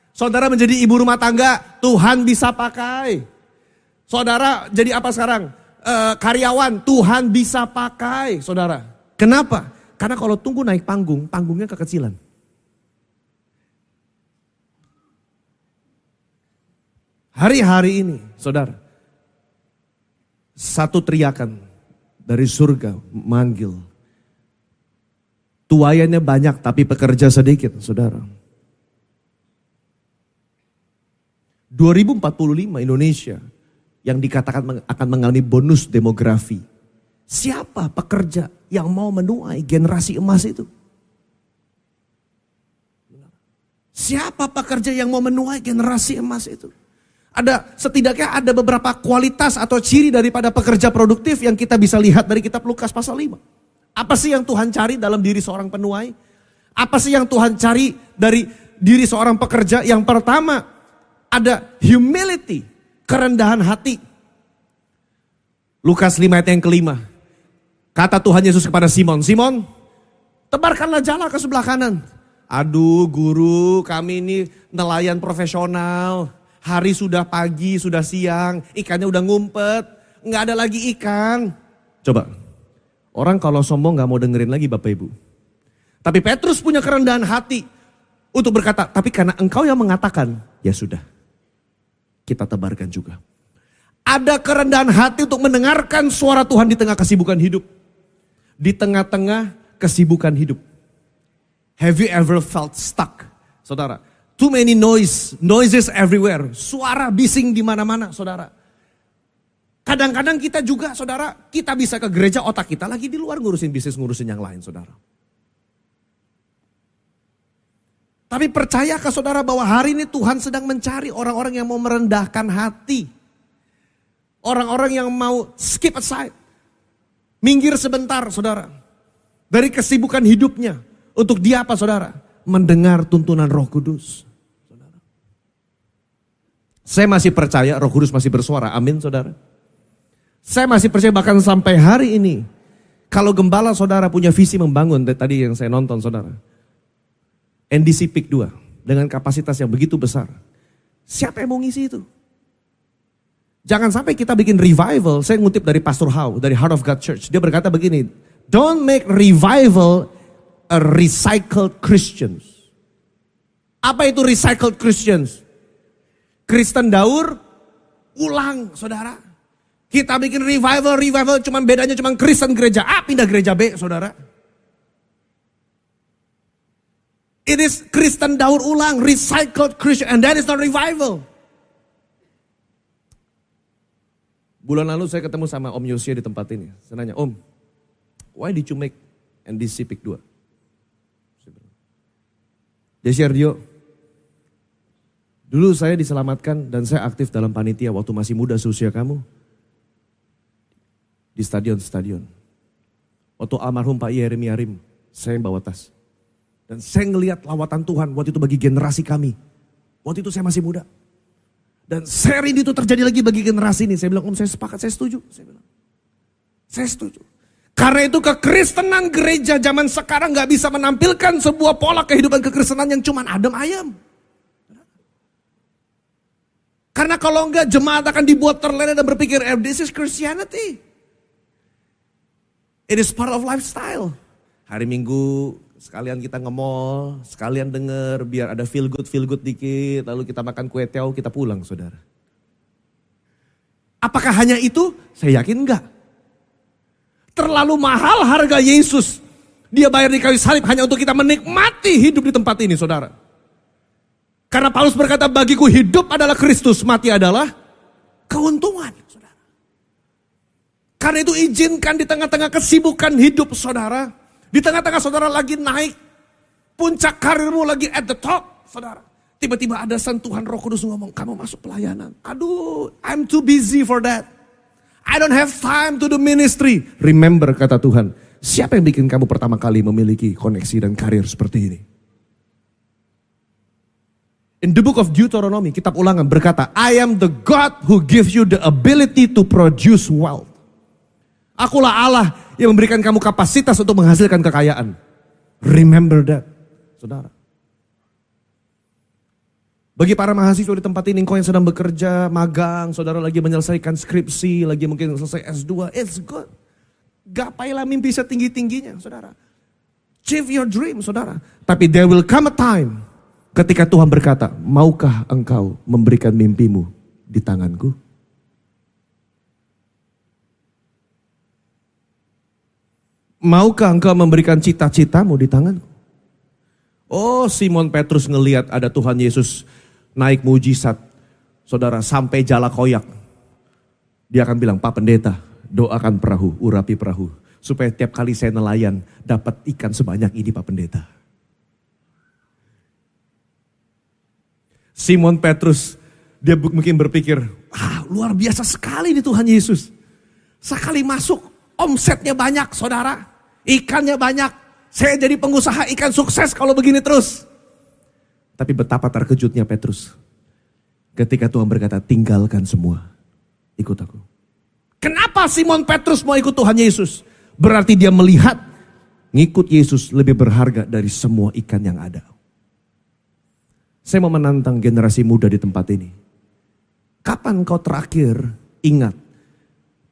Saudara menjadi ibu rumah tangga, Tuhan bisa pakai. Saudara jadi apa sekarang? Karyawan, Tuhan bisa pakai, saudara. Kenapa? Karena kalau tunggu naik panggung, panggungnya kekecilan. Hari-hari ini, saudara, satu teriakan dari surga manggil. Tuayannya banyak tapi pekerja sedikit, saudara. 2045 Indonesia yang dikatakan akan mengalami bonus demografi. Siapa pekerja yang mau menuai generasi emas itu? Siapa pekerja yang mau menuai generasi emas itu? Setidaknya ada beberapa kualitas atau ciri daripada pekerja produktif yang kita bisa lihat dari kitab Lukas pasal 5. Apa sih yang Tuhan cari dalam diri seorang penuai? Apa sih yang Tuhan cari dari diri seorang pekerja? Yang pertama ada humility, kerendahan hati. Lukas 5 ayat yang kelima. Kata Tuhan Yesus kepada Simon, Simon, tebarkanlah jala ke sebelah kanan. Aduh guru, kami ini nelayan profesional. Hari sudah pagi, sudah siang, ikannya udah ngumpet, nggak ada lagi ikan. Coba, orang kalau sombong nggak mau dengerin lagi Bapak Ibu. Tapi Petrus punya kerendahan hati untuk berkata, tapi karena engkau yang mengatakan, ya sudah, kita tebarkan juga. Ada kerendahan hati untuk mendengarkan suara Tuhan di tengah kesibukan hidup. Di tengah-tengah kesibukan hidup. Have you ever felt stuck, saudara? Too many noises everywhere. Suara bising di mana-mana, saudara. Kadang-kadang kita juga, saudara, kita bisa ke gereja, otak kita lagi di luar ngurusin bisnis, ngurusin yang lain, saudara. Tapi percayakah saudara bahwa hari ini Tuhan sedang mencari orang-orang yang mau merendahkan hati. Orang-orang yang mau skip aside. Minggir sebentar saudara. Dari kesibukan hidupnya. Untuk dia apa saudara? Mendengar tuntunan Roh Kudus. Saudara. Saya masih percaya Roh Kudus masih bersuara. Amin saudara. Saya masih percaya bahkan sampai hari ini. Kalau gembala saudara punya visi membangun. Tadi yang saya nonton saudara. NDC PIK 2. Dengan kapasitas yang begitu besar. Siapa yang mau ngisi itu? Jangan sampai kita bikin revival. Saya ngutip dari Pastor Howe, dari Heart of God Church. Dia berkata begini, don't make revival a recycled Christians. Apa itu recycled Christians? Kristen daur, ulang saudara. Kita bikin revival cuman bedanya cuman Kristen gereja A pindah gereja B saudara. It is Kristen daur ulang, recycled Christian, and that is not revival. Bulan lalu saya ketemu sama Om Yosia di tempat ini. Saya nanya, Om, why did you make NDC PIK 2? Dia share, Dio, dulu saya diselamatkan dan saya aktif dalam panitia waktu masih muda seusia kamu. Di stadion-stadion. Waktu almarhum Pak Yeremia Rim, saya yang bawa tas. Dan saya ngelihat lawatan Tuhan waktu itu bagi generasi kami. Waktu itu saya masih muda. Dan seri itu terjadi lagi bagi generasi ini. Saya bilang, Om saya sepakat, saya setuju. Saya setuju. Karena itu kekristenan gereja zaman sekarang gak bisa menampilkan sebuah pola kehidupan kekristenan yang cuma adem ayem. Karena kalau enggak jemaat akan dibuat terlena dan berpikir, this is Christianity. It is part of lifestyle. Hari Minggu sekalian kita nge-mall, sekalian denger biar ada feel good dikit, lalu kita makan kue tiaw, kita pulang saudara. Apakah hanya itu? Saya yakin enggak. Terlalu mahal harga Yesus. Dia bayar di kayu salib hanya untuk kita menikmati hidup di tempat ini saudara. Karena Paulus berkata, bagiku hidup adalah Kristus, mati adalah keuntungan saudara. Karena itu izinkan di tengah-tengah kesibukan hidup saudara. Di tengah-tengah saudara lagi naik. Puncak karirmu lagi at the top saudara. Tiba-tiba ada sentuhan Roh Kudus ngomong, kamu masuk pelayanan. Aduh, I'm too busy for that. I don't have time to do ministry. Remember kata Tuhan, siapa yang bikin kamu pertama kali memiliki koneksi dan karir seperti ini? In the book of Deuteronomy, kitab ulangan berkata, I am the God who gives you the ability to produce wealth. Akulah Allah yang memberikan kamu kapasitas untuk menghasilkan kekayaan. Remember that, saudara. Bagi para mahasiswa di tempat ini, engkau yang sedang bekerja, magang, saudara lagi menyelesaikan skripsi, lagi mungkin selesai S2, it's good. Gapailah mimpi setinggi-tingginya, saudara. Achieve your dream, saudara. Tapi there will come a time ketika Tuhan berkata, maukah engkau memberikan mimpimu di tanganku? Maukah engkau memberikan cita-citamu di tanganku? Oh, Simon Petrus ngelihat ada Tuhan Yesus naik mujizat. Saudara, sampai jala koyak. Dia akan bilang, Pak Pendeta, doakan perahu, urapi perahu. Supaya tiap kali saya nelayan, dapat ikan sebanyak ini Pak Pendeta. Simon Petrus, dia mungkin berpikir, luar biasa sekali nih Tuhan Yesus. Sekali masuk, omsetnya banyak saudara. Ikannya banyak. Saya jadi pengusaha ikan sukses kalau begini terus. Tapi betapa terkejutnya Petrus. Ketika Tuhan berkata, tinggalkan semua. Ikut aku. Kenapa Simon Petrus mau ikut Tuhan Yesus? Berarti dia melihat ngikut Yesus lebih berharga dari semua ikan yang ada. Saya mau menantang generasi muda di tempat ini. Kapan kau terakhir ingat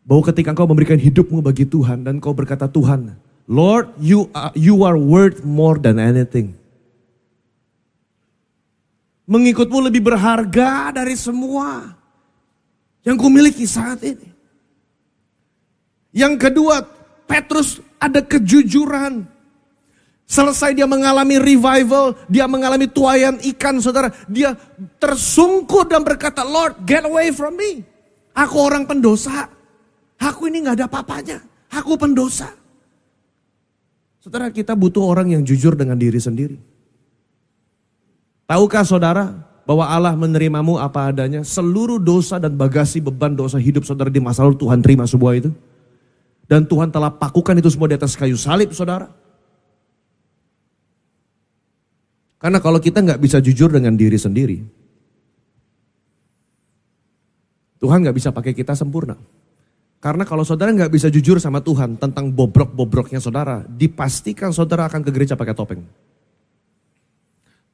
bahwa ketika engkau memberikan hidupmu bagi Tuhan dan kau berkata, Tuhan, Lord, you are worth more than anything. Mengikutmu lebih berharga dari semua yang kumiliki saat ini. Yang kedua, Petrus ada kejujuran. Selesai dia mengalami revival, dia mengalami tuaian ikan saudara. Dia tersungkur dan berkata, Lord, get away from me. Aku orang pendosa. Aku ini gak ada apa-apanya. Aku pendosa. Saudara, kita butuh orang yang jujur dengan diri sendiri. Tahukah saudara, bahwa Allah menerimamu apa adanya, seluruh dosa dan bagasi beban dosa hidup saudara di masa lalu Tuhan terima semua itu. Dan Tuhan telah pakukan itu semua di atas kayu salib saudara. Karena kalau kita nggak bisa jujur dengan diri sendiri, Tuhan nggak bisa pakai kita sempurna. Karena kalau saudara nggak bisa jujur sama Tuhan tentang bobrok-bobroknya saudara, dipastikan saudara akan ke gereja pakai topeng.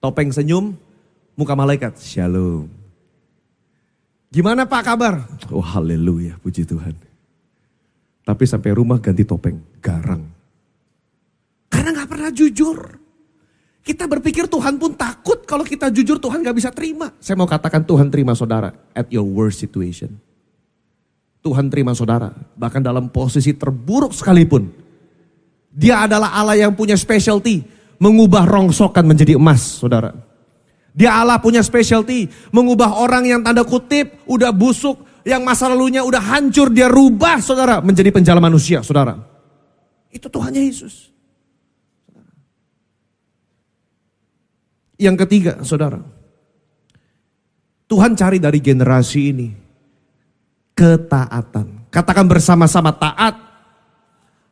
Topeng senyum, muka malaikat, shalom. Gimana Pak kabar? Oh haleluya, puji Tuhan. Tapi sampai rumah ganti topeng, garang. Karena gak pernah jujur. Kita berpikir Tuhan pun takut kalau kita jujur Tuhan gak bisa terima. Saya mau katakan Tuhan terima saudara at your worst situation. Tuhan terima saudara, bahkan dalam posisi terburuk sekalipun. Dia adalah Allah yang punya specialty, mengubah rongsokan menjadi emas saudara. Dia Allah punya specialty, mengubah orang yang tanda kutip udah busuk, yang masa lalunya udah hancur, dia rubah saudara menjadi penjala manusia saudara. Itu Tuhannya Yesus. Yang ketiga saudara, Tuhan cari dari generasi ini ketaatan. Katakan bersama-sama taat.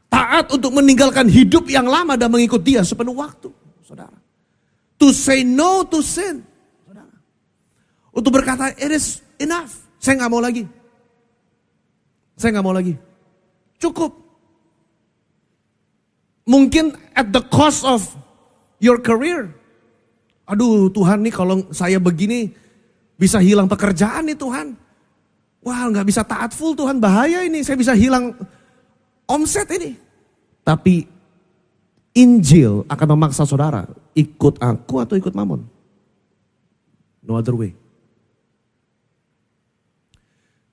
Taat untuk meninggalkan hidup yang lama dan mengikut dia sepenuh waktu saudara. To say no to sin saudara. Untuk berkata it is enough. Saya gak mau lagi. Saya gak mau lagi. Cukup. Mungkin at the cost of your career. Aduh Tuhan nih kalau saya begini bisa hilang pekerjaan nih Tuhan. Wah gak bisa taat full Tuhan, bahaya ini. Saya bisa hilang omset ini. Tapi Injil akan memaksa saudara ikut aku atau ikut Mamon. No other way.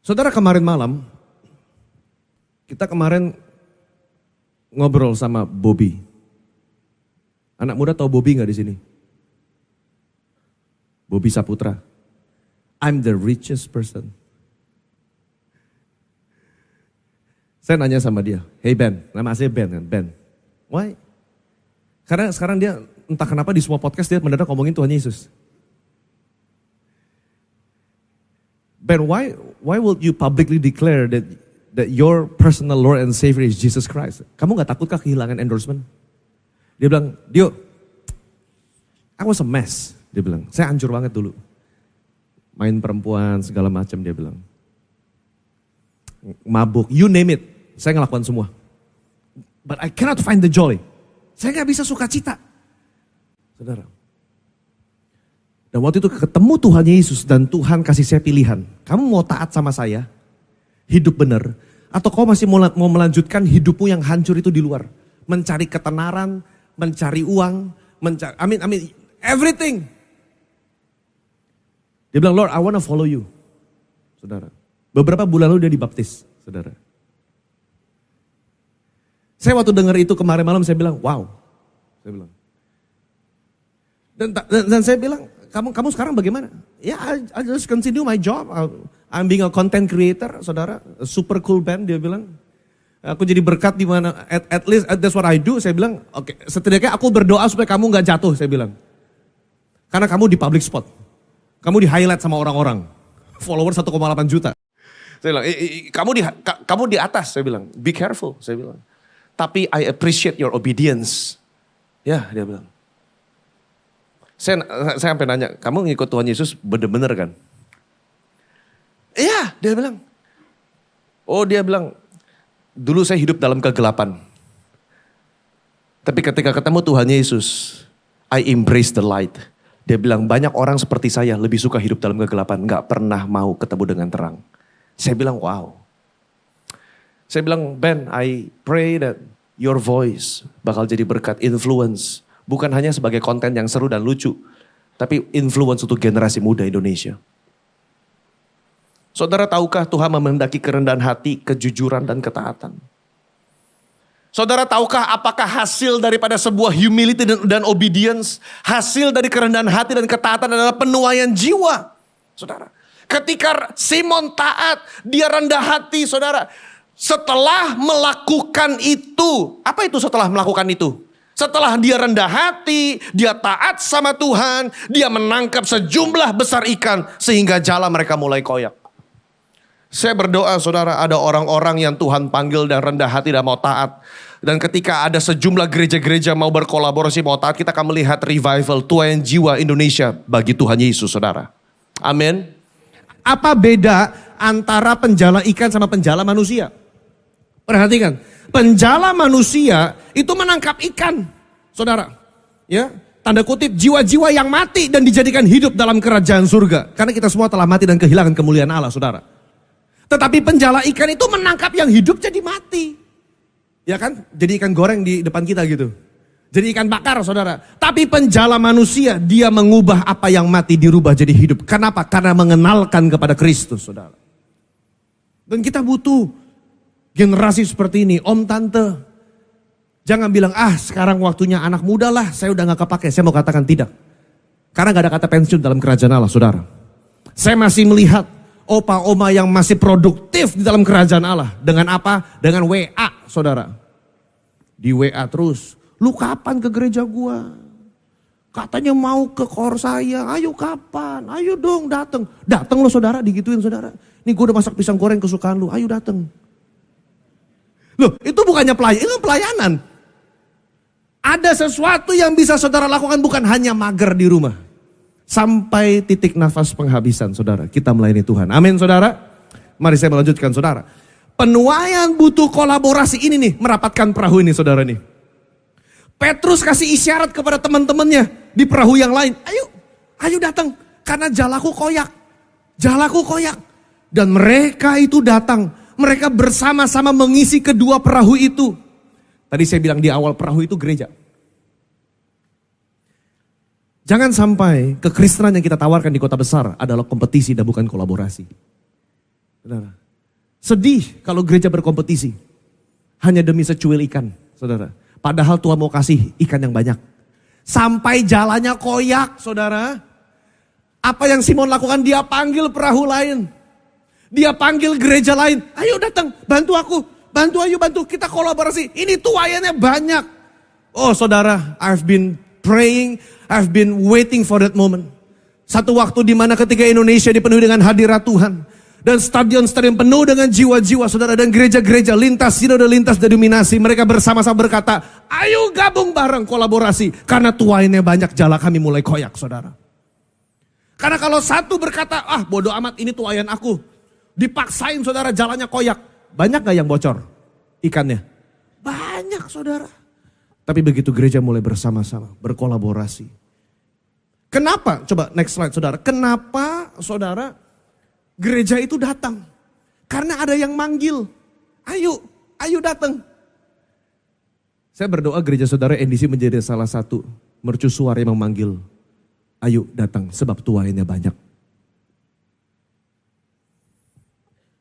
Saudara kemarin malam, kita kemarin ngobrol sama Bobby. Anak muda tahu Bobby gak di sini? Bobby Saputra. I'm the richest person. Saya nanya sama dia, hey Ben, nama aslinya Ben kan? Ben, why? Karena sekarang dia entah kenapa di semua podcast dia mendadak ngomongin Tuhan Yesus. Ben, why will you publicly declare that your personal Lord and Savior is Jesus Christ? Kamu gak takutkah kehilangan endorsement? Dia bilang, Dio, I was a mess. Dia bilang, saya hancur banget dulu. Main perempuan, segala macam dia bilang. Mabuk, you name it. Saya ngelakukan semua. But I cannot find the joy. Saya gak bisa sukacita. Saudara. Dan waktu itu ketemu Tuhan Yesus dan Tuhan kasih saya pilihan. Kamu mau taat sama saya, hidup benar, atau kau masih mau melanjutkan hidupmu yang hancur itu di luar. Mencari ketenaran, mencari uang, mencari, everything. Dia bilang, Lord, I want to follow you. Saudara. Beberapa bulan lalu dia dibaptis, saudara. Saya waktu dengar itu kemarin malam saya bilang, wow. Saya bilang. Dan saya bilang, kamu sekarang bagaimana? Ya, I just continue my job. I'm being a content creator, saudara. A super cool band, dia bilang. Aku jadi berkat di mana, at least that's what I do. Saya bilang, oke, setidaknya aku berdoa supaya kamu gak jatuh, saya bilang. Karena kamu di public spot. Kamu di highlight sama orang-orang. Follower 1,8 juta. Saya bilang, kamu di atas, saya bilang. Be careful, saya bilang. Tapi I appreciate your obedience. Ya, dia bilang. Saya sampai nanya, kamu ngikut Tuhan Yesus bener-bener kan? Iya, dia bilang. Oh, dia bilang, dulu saya hidup dalam kegelapan. Tapi ketika ketemu Tuhan Yesus, I embrace the light. Dia bilang, banyak orang seperti saya lebih suka hidup dalam kegelapan, gak pernah mau ketemu dengan terang. Saya bilang, wow. Saya bilang, Ben, I pray that your voice bakal jadi berkat, influence. Bukan hanya sebagai konten yang seru dan lucu, tapi influence untuk generasi muda Indonesia. Saudara tahukah Tuhan memendaki kerendahan hati, kejujuran dan ketaatan? Saudara tahukah apakah hasil daripada sebuah humility dan obedience, hasil dari kerendahan hati dan ketaatan adalah penuaian jiwa? Saudara, ketika Simon taat, dia rendah hati, saudara. Setelah melakukan itu, apa itu setelah melakukan itu? Setelah dia rendah hati, dia taat sama Tuhan, dia menangkap sejumlah besar ikan sehingga jala mereka mulai koyak. Saya berdoa saudara, ada orang-orang yang Tuhan panggil dan rendah hati dan mau taat. Dan ketika ada sejumlah gereja-gereja mau berkolaborasi, mau taat, kita akan melihat revival tuayan jiwa Indonesia bagi Tuhan Yesus saudara. Amin. Apa beda antara penjala ikan sama penjala manusia? Perhatikan, penjala manusia itu menangkap ikan, saudara. Ya, tanda kutip jiwa-jiwa yang mati dan dijadikan hidup dalam kerajaan surga. Karena kita semua telah mati dan kehilangan kemuliaan Allah, saudara. Tetapi penjala ikan itu menangkap yang hidup jadi mati. Ya kan, jadi ikan goreng di depan kita gitu. Jadi ikan bakar, saudara. Tapi penjala manusia, dia mengubah apa yang mati dirubah jadi hidup. Kenapa? Karena mengenalkan kepada Kristus, saudara. Dan kita butuh generasi seperti ini, om tante. Jangan bilang, sekarang waktunya anak muda lah, saya udah gak kepake. Saya mau katakan tidak. Karena gak ada kata pensiun dalam kerajaan Allah, saudara. Saya masih melihat opa oma yang masih produktif di dalam kerajaan Allah. Dengan apa? Dengan WA, saudara. Di WA terus. Lu kapan ke gereja gua? Katanya mau ke kor saya. Ayo kapan? Ayo dong datang. Datang lo saudara, digituin saudara. Nih gue udah masak pisang goreng kesukaan lu. Ayo datang. Loh, itu bukannya pelayanan, itu pelayanan. Ada sesuatu yang bisa saudara lakukan, bukan hanya mager di rumah. Sampai titik nafas penghabisan, saudara. Kita melayani Tuhan. Amin, saudara. Mari saya melanjutkan, saudara. Penuaian butuh kolaborasi ini nih, merapatkan perahu ini, saudara nih. Petrus kasih isyarat kepada teman-temannya di perahu yang lain. Ayo datang, karena jalaku koyak. Jalaku koyak. Dan mereka itu datang. Mereka bersama-sama mengisi kedua perahu itu. Tadi saya bilang di awal, perahu itu gereja. Jangan sampai kekristenan yang kita tawarkan di kota besar adalah kompetisi dan bukan kolaborasi. Saudara. Sedih kalau gereja berkompetisi. Hanya demi secuil ikan, saudara. Padahal Tuhan mau kasih ikan yang banyak. Sampai jalannya koyak, saudara. Apa yang Simon lakukan? Dia panggil perahu lain. Dia panggil gereja lain, ayo datang, bantu aku, bantu, kita kolaborasi. Ini tuayannya banyak. Oh saudara, I've been praying, I've been waiting for that moment. Satu waktu di mana ketika Indonesia dipenuhi dengan hadirat Tuhan. Dan stadion-stadion penuh dengan jiwa-jiwa saudara. Dan gereja-gereja lintas sinode, lintas denominasi. Mereka bersama-sama berkata, ayo gabung bareng kolaborasi. Karena tuayannya banyak, jala kami mulai koyak saudara. Karena kalau satu berkata, bodoh amat ini tuayan aku. Dipaksain saudara jalannya koyak. Banyak gak yang bocor ikannya? Banyak saudara. Tapi begitu gereja mulai bersama-sama, berkolaborasi. Kenapa? Coba next slide saudara. Kenapa saudara gereja itu datang? Karena ada yang manggil. Ayo datang. Saya berdoa gereja saudara NDC menjadi salah satu mercusuar yang memanggil. Ayo datang sebab tuayannya banyak.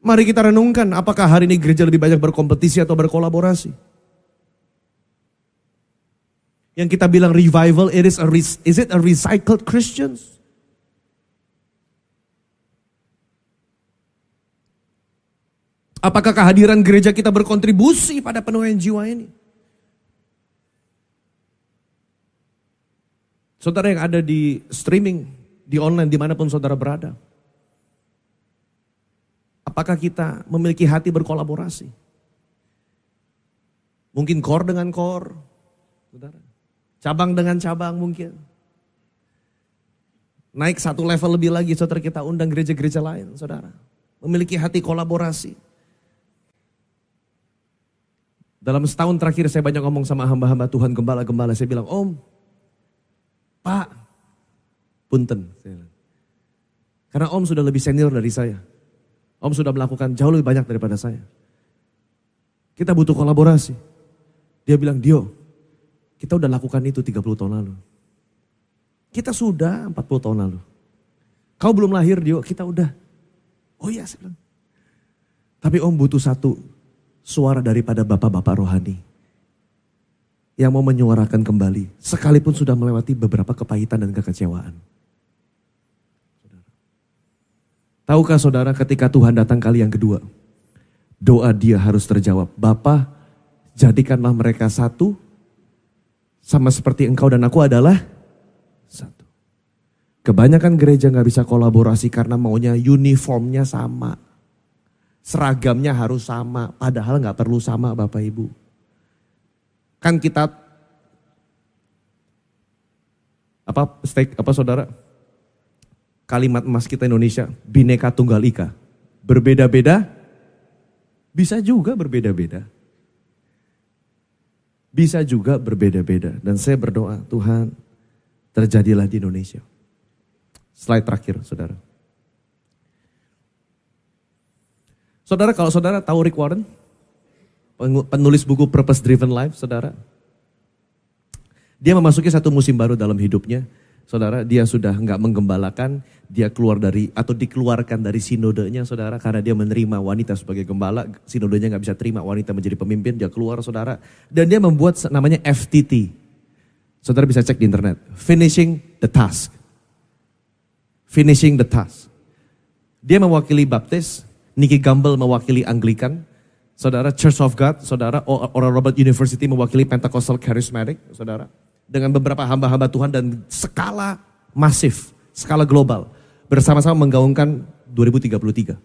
Mari kita renungkan apakah hari ini gereja lebih banyak berkompetisi atau berkolaborasi. Yang kita bilang revival, is it a recycled Christians? Apakah kehadiran gereja kita berkontribusi pada penuaian jiwa ini? Saudara yang ada di streaming, di online, dimanapun saudara berada. Apakah kita memiliki hati berkolaborasi? Mungkin core dengan core, saudara. Cabang dengan cabang mungkin. Naik satu level lebih lagi, saudara, kita undang gereja-gereja lain, saudara. Memiliki hati kolaborasi. Dalam setahun terakhir saya banyak ngomong sama hamba-hamba Tuhan, gembala-gembala. Saya bilang, Om, Pak, punten. Karena Om sudah lebih senior dari saya. Om sudah melakukan jauh lebih banyak daripada saya. Kita butuh kolaborasi. Dia bilang, Dio, kita udah lakukan itu 30 tahun lalu. Kita sudah 40 tahun lalu. Kau belum lahir, Dio, kita udah. Oh iya, saya bilang. Tapi Om butuh satu suara daripada bapak-bapak rohani. Yang mau menyuarakan kembali. Sekalipun sudah melewati beberapa kepahitan dan kekecewaan. Tahukah saudara ketika Tuhan datang kali yang kedua, doa dia harus terjawab. Bapa, jadikanlah mereka satu, sama seperti engkau dan aku adalah satu. Kebanyakan gereja gak bisa kolaborasi karena maunya uniformnya sama. Seragamnya harus sama, padahal gak perlu sama Bapak Ibu. Kan kita, saudara? Kalimat emas kita Indonesia, Bhinneka Tunggal Ika. Berbeda-beda, bisa juga berbeda-beda. Bisa juga berbeda-beda. Dan saya berdoa, Tuhan, terjadilah di Indonesia. Slide terakhir, saudara. Saudara, kalau saudara tahu Rick Warren, penulis buku Purpose Driven Life, saudara. Dia memasuki satu musim baru dalam hidupnya. Saudara, dia sudah enggak menggembalakan, dia dikeluarkan dari sinodenya, saudara, karena dia menerima wanita sebagai gembala. Sinodenya enggak bisa terima wanita menjadi pemimpin, dia keluar, saudara. Dan dia membuat namanya FTT. Saudara bisa cek di internet. Finishing the Task. Finishing the Task. Dia mewakili Baptis, Nicky Gamble mewakili Anglican, saudara, Church of God, saudara, Oral Roberts University mewakili Pentecostal Charismatic, saudara. Dengan beberapa hamba-hamba Tuhan dan skala masif, skala global. Bersama-sama menggaungkan 2033.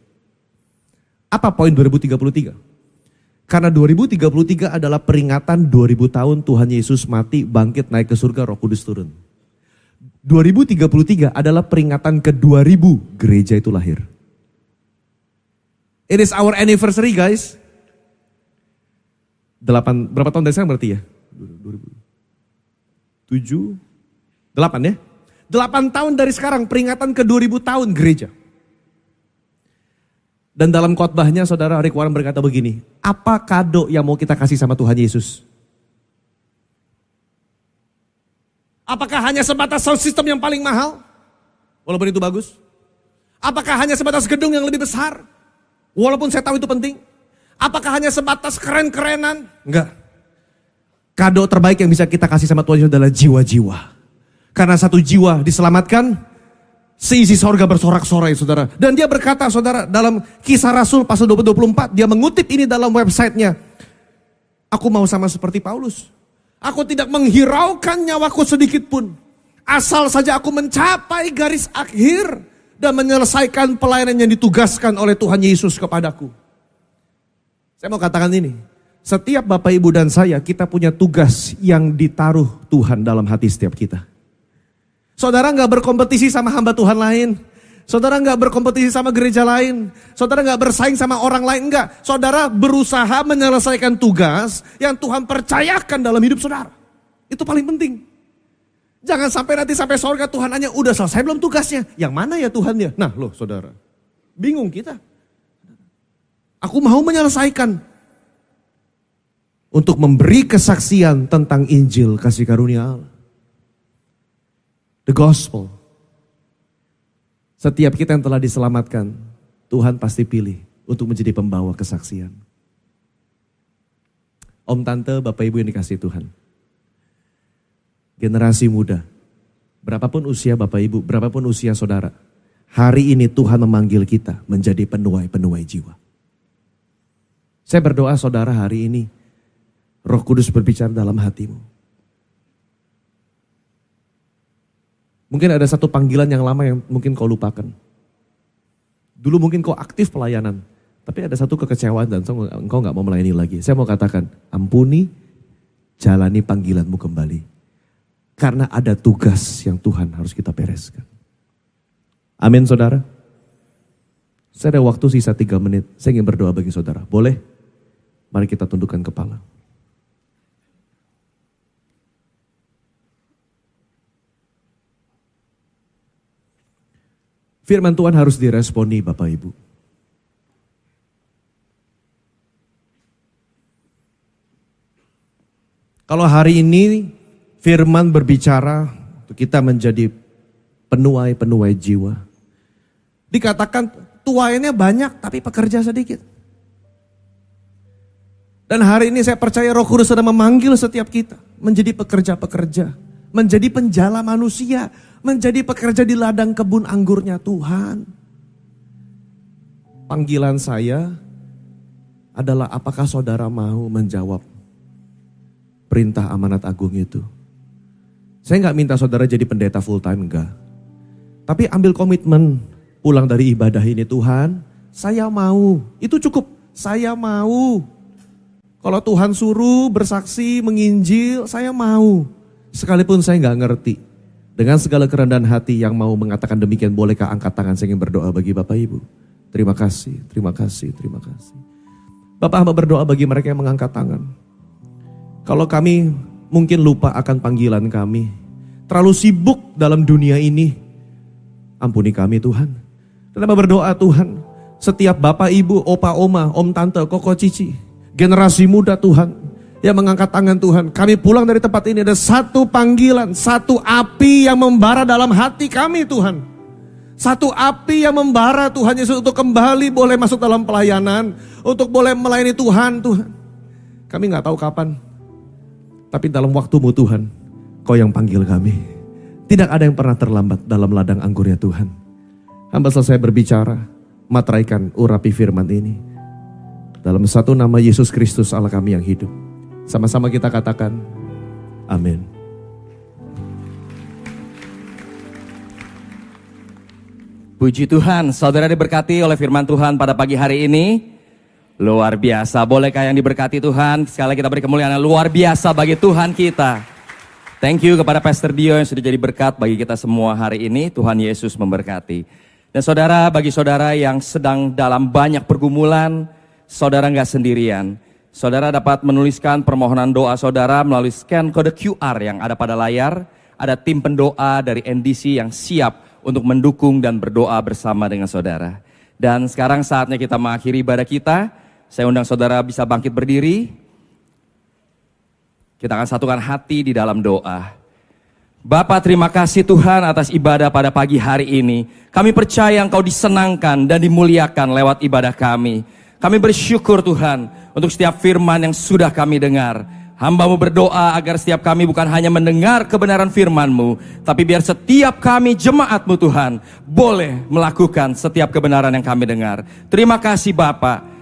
Apa poin 2033? Karena 2033 adalah peringatan 2000 tahun Tuhan Yesus mati, bangkit, naik ke surga, Roh Kudus turun. 2033 adalah peringatan ke-2000 gereja itu lahir. It is our anniversary, guys. Berapa tahun dari sekarang berarti ya? 8 ya? 8 tahun dari sekarang peringatan ke-2000 tahun gereja. Dan dalam khotbahnya saudara Rick Warren berkata begini, apa kado yang mau kita kasih sama Tuhan Yesus? Apakah hanya sebatas sound system yang paling mahal? Walaupun itu bagus. Apakah hanya sebatas gedung yang lebih besar? Walaupun saya tahu itu penting. Apakah hanya sebatas keren-kerenan? Enggak. Kado terbaik yang bisa kita kasih sama Tuhan Yesus adalah jiwa-jiwa. Karena satu jiwa diselamatkan, seisi sorga bersorak-sorai, saudara. Dan dia berkata, saudara, dalam Kisah Rasul pasal 24, dia mengutip ini dalam websitenya. Aku mau sama seperti Paulus. Aku tidak menghiraukan nyawaku sedikit pun. Asal saja aku mencapai garis akhir dan menyelesaikan pelayanan yang ditugaskan oleh Tuhan Yesus kepadaku. Saya mau katakan ini. Setiap Bapak Ibu dan saya, kita punya tugas yang ditaruh Tuhan dalam hati setiap kita. Saudara gak berkompetisi sama hamba Tuhan lain. Saudara gak berkompetisi sama gereja lain. Saudara gak bersaing sama orang lain, enggak. Saudara berusaha menyelesaikan tugas yang Tuhan percayakan dalam hidup saudara. Itu paling penting. Jangan sampai nanti sampai surga Tuhan hanya udah selesai belum tugasnya. Yang mana ya Tuhan ya? Nah loh saudara, bingung kita. Aku mau menyelesaikan. Untuk memberi kesaksian tentang Injil kasih karunia Allah. The gospel. Setiap kita yang telah diselamatkan, Tuhan pasti pilih untuk menjadi pembawa kesaksian. Om, tante, bapak, ibu yang dikasihi Tuhan. Generasi muda, berapapun usia bapak, ibu, berapapun usia saudara. Hari ini Tuhan memanggil kita menjadi penuai-penuai jiwa. Saya berdoa saudara hari ini, Roh Kudus berbicara dalam hatimu. Mungkin ada satu panggilan yang lama yang mungkin kau lupakan. Dulu mungkin kau aktif pelayanan. Tapi ada satu kekecewaan dan engkau gak mau melayani lagi. Saya mau katakan, ampuni, jalani panggilanmu kembali. Karena ada tugas yang Tuhan harus kita bereskan. Amin saudara. Saya ada waktu sisa 3 menit. Saya ingin berdoa bagi saudara. Boleh? Mari kita tundukkan kepala. Firman Tuhan harus diresponi Bapak Ibu. Kalau hari ini firman berbicara untuk kita menjadi penuai-penuai jiwa. Dikatakan tuainya banyak tapi pekerja sedikit. Dan hari ini saya percaya Roh Kudus sedang memanggil setiap kita menjadi pekerja-pekerja, menjadi penjala manusia, menjadi pekerja di ladang kebun anggurnya Tuhan. Panggilan saya adalah apakah saudara mau menjawab perintah amanat agung itu. Saya nggak minta saudara jadi pendeta full time, enggak. Tapi ambil komitmen pulang dari ibadah ini, Tuhan, saya mau. Itu cukup, saya mau. Kalau Tuhan suruh bersaksi, menginjil, saya mau. Sekalipun saya nggak ngerti. Dengan segala kerendahan hati yang mau mengatakan demikian, bolehkah angkat tangan saya ingin berdoa bagi Bapak Ibu? Terima kasih, terima kasih, terima kasih. Bapak hamba berdoa bagi mereka yang mengangkat tangan. Kalau kami mungkin lupa akan panggilan kami, terlalu sibuk dalam dunia ini, ampuni kami Tuhan. Dan hamba berdoa Tuhan, setiap Bapak Ibu, Opa Oma, Om Tante, Koko Cici, generasi muda Tuhan, yang mengangkat tangan Tuhan, kami pulang dari tempat ini ada satu panggilan, satu api yang membara dalam hati kami Tuhan. Satu api yang membara Tuhan Yesus untuk kembali boleh masuk dalam pelayanan, untuk boleh melayani Tuhan. Kami gak tahu kapan, tapi dalam waktumu Tuhan, Kau yang panggil kami. Tidak ada yang pernah terlambat dalam ladang anggurnya Tuhan. Hamba selesai berbicara, materaikan urapi firman ini. Dalam satu nama Yesus Kristus Allah kami yang hidup. Sama-sama kita katakan, amin. Puji Tuhan, saudara diberkati oleh firman Tuhan pada pagi hari ini. Luar biasa, bolehkah yang diberkati Tuhan? Sekali lagi kita beri kemuliaan luar biasa bagi Tuhan kita. Thank you kepada Pastor Dio yang sudah jadi berkat bagi kita semua hari ini. Tuhan Yesus memberkati. Dan saudara, bagi saudara yang sedang dalam banyak pergumulan, saudara nggak sendirian. Saudara dapat menuliskan permohonan doa saudara melalui scan kode QR yang ada pada layar. Ada tim pendoa dari NDC yang siap untuk mendukung dan berdoa bersama dengan saudara. Dan sekarang saatnya kita mengakhiri ibadah kita. Saya undang saudara bisa bangkit berdiri. Kita akan satukan hati di dalam doa. Bapa, terima kasih Tuhan atas ibadah pada pagi hari ini. Kami percaya Engkau disenangkan dan dimuliakan lewat ibadah kami. Kami bersyukur Tuhan untuk setiap firman yang sudah kami dengar. Hamba-Mu berdoa agar setiap kami bukan hanya mendengar kebenaran firman-Mu, tapi biar setiap kami jemaat-Mu Tuhan boleh melakukan setiap kebenaran yang kami dengar. Terima kasih Bapa.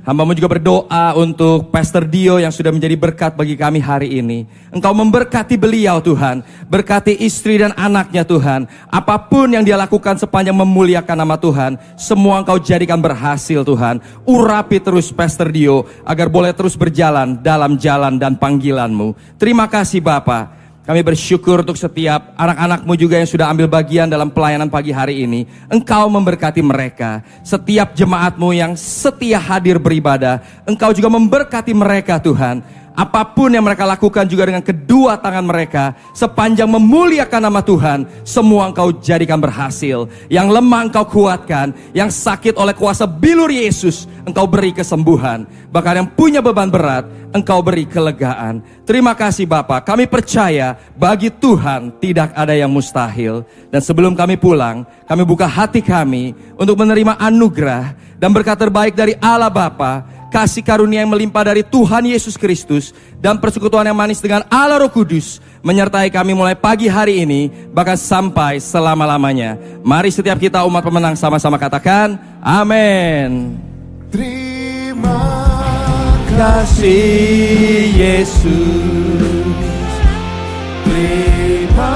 Hamba-Mu juga berdoa untuk Pastor Dio yang sudah menjadi berkat bagi kami hari ini. Engkau memberkati beliau Tuhan, berkati istri dan anaknya Tuhan. Apapun yang dia lakukan sepanjang memuliakan nama Tuhan, semua Engkau jadikan berhasil Tuhan. Urapi terus Pastor Dio agar boleh terus berjalan dalam jalan dan panggilan-Mu. Terima kasih Bapa. Kami bersyukur untuk setiap anak-anak-Mu juga yang sudah ambil bagian dalam pelayanan pagi hari ini. Engkau memberkati mereka. Setiap jemaat-Mu yang setia hadir beribadah, Engkau juga memberkati mereka Tuhan. Apapun yang mereka lakukan juga dengan kedua tangan mereka, sepanjang memuliakan nama Tuhan, semua Engkau jadikan berhasil. Yang lemah Engkau kuatkan, yang sakit oleh kuasa bilur Yesus, Engkau beri kesembuhan. Bahkan yang punya beban berat, Engkau beri kelegaan. Terima kasih Bapa, kami percaya bagi Tuhan tidak ada yang mustahil. Dan sebelum kami pulang, kami buka hati kami untuk menerima anugerah dan berkat terbaik dari Allah Bapa, kasih karunia yang melimpah dari Tuhan Yesus Kristus, dan persekutuan yang manis dengan Allah Roh Kudus menyertai kami mulai pagi hari ini bahkan sampai selama-lamanya. Mari setiap kita umat pemenang sama-sama katakan amin. Terima kasih Yesus, terima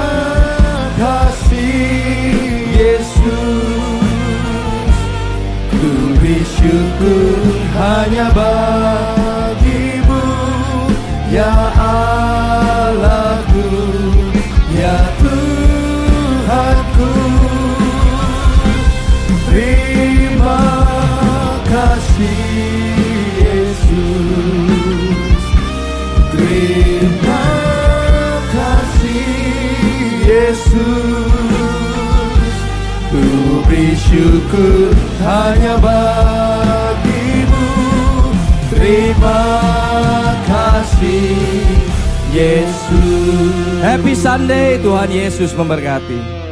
kasih Yesus, ku beri syukur hanya bagi-Mu, ya Allahku, ya Tuhanku. Terima kasih Yesus, terima kasih Yesus, ku beri syukur hanya bagi-Mu. Terima kasih Yesus. Happy Sunday, Tuhan Yesus memberkati.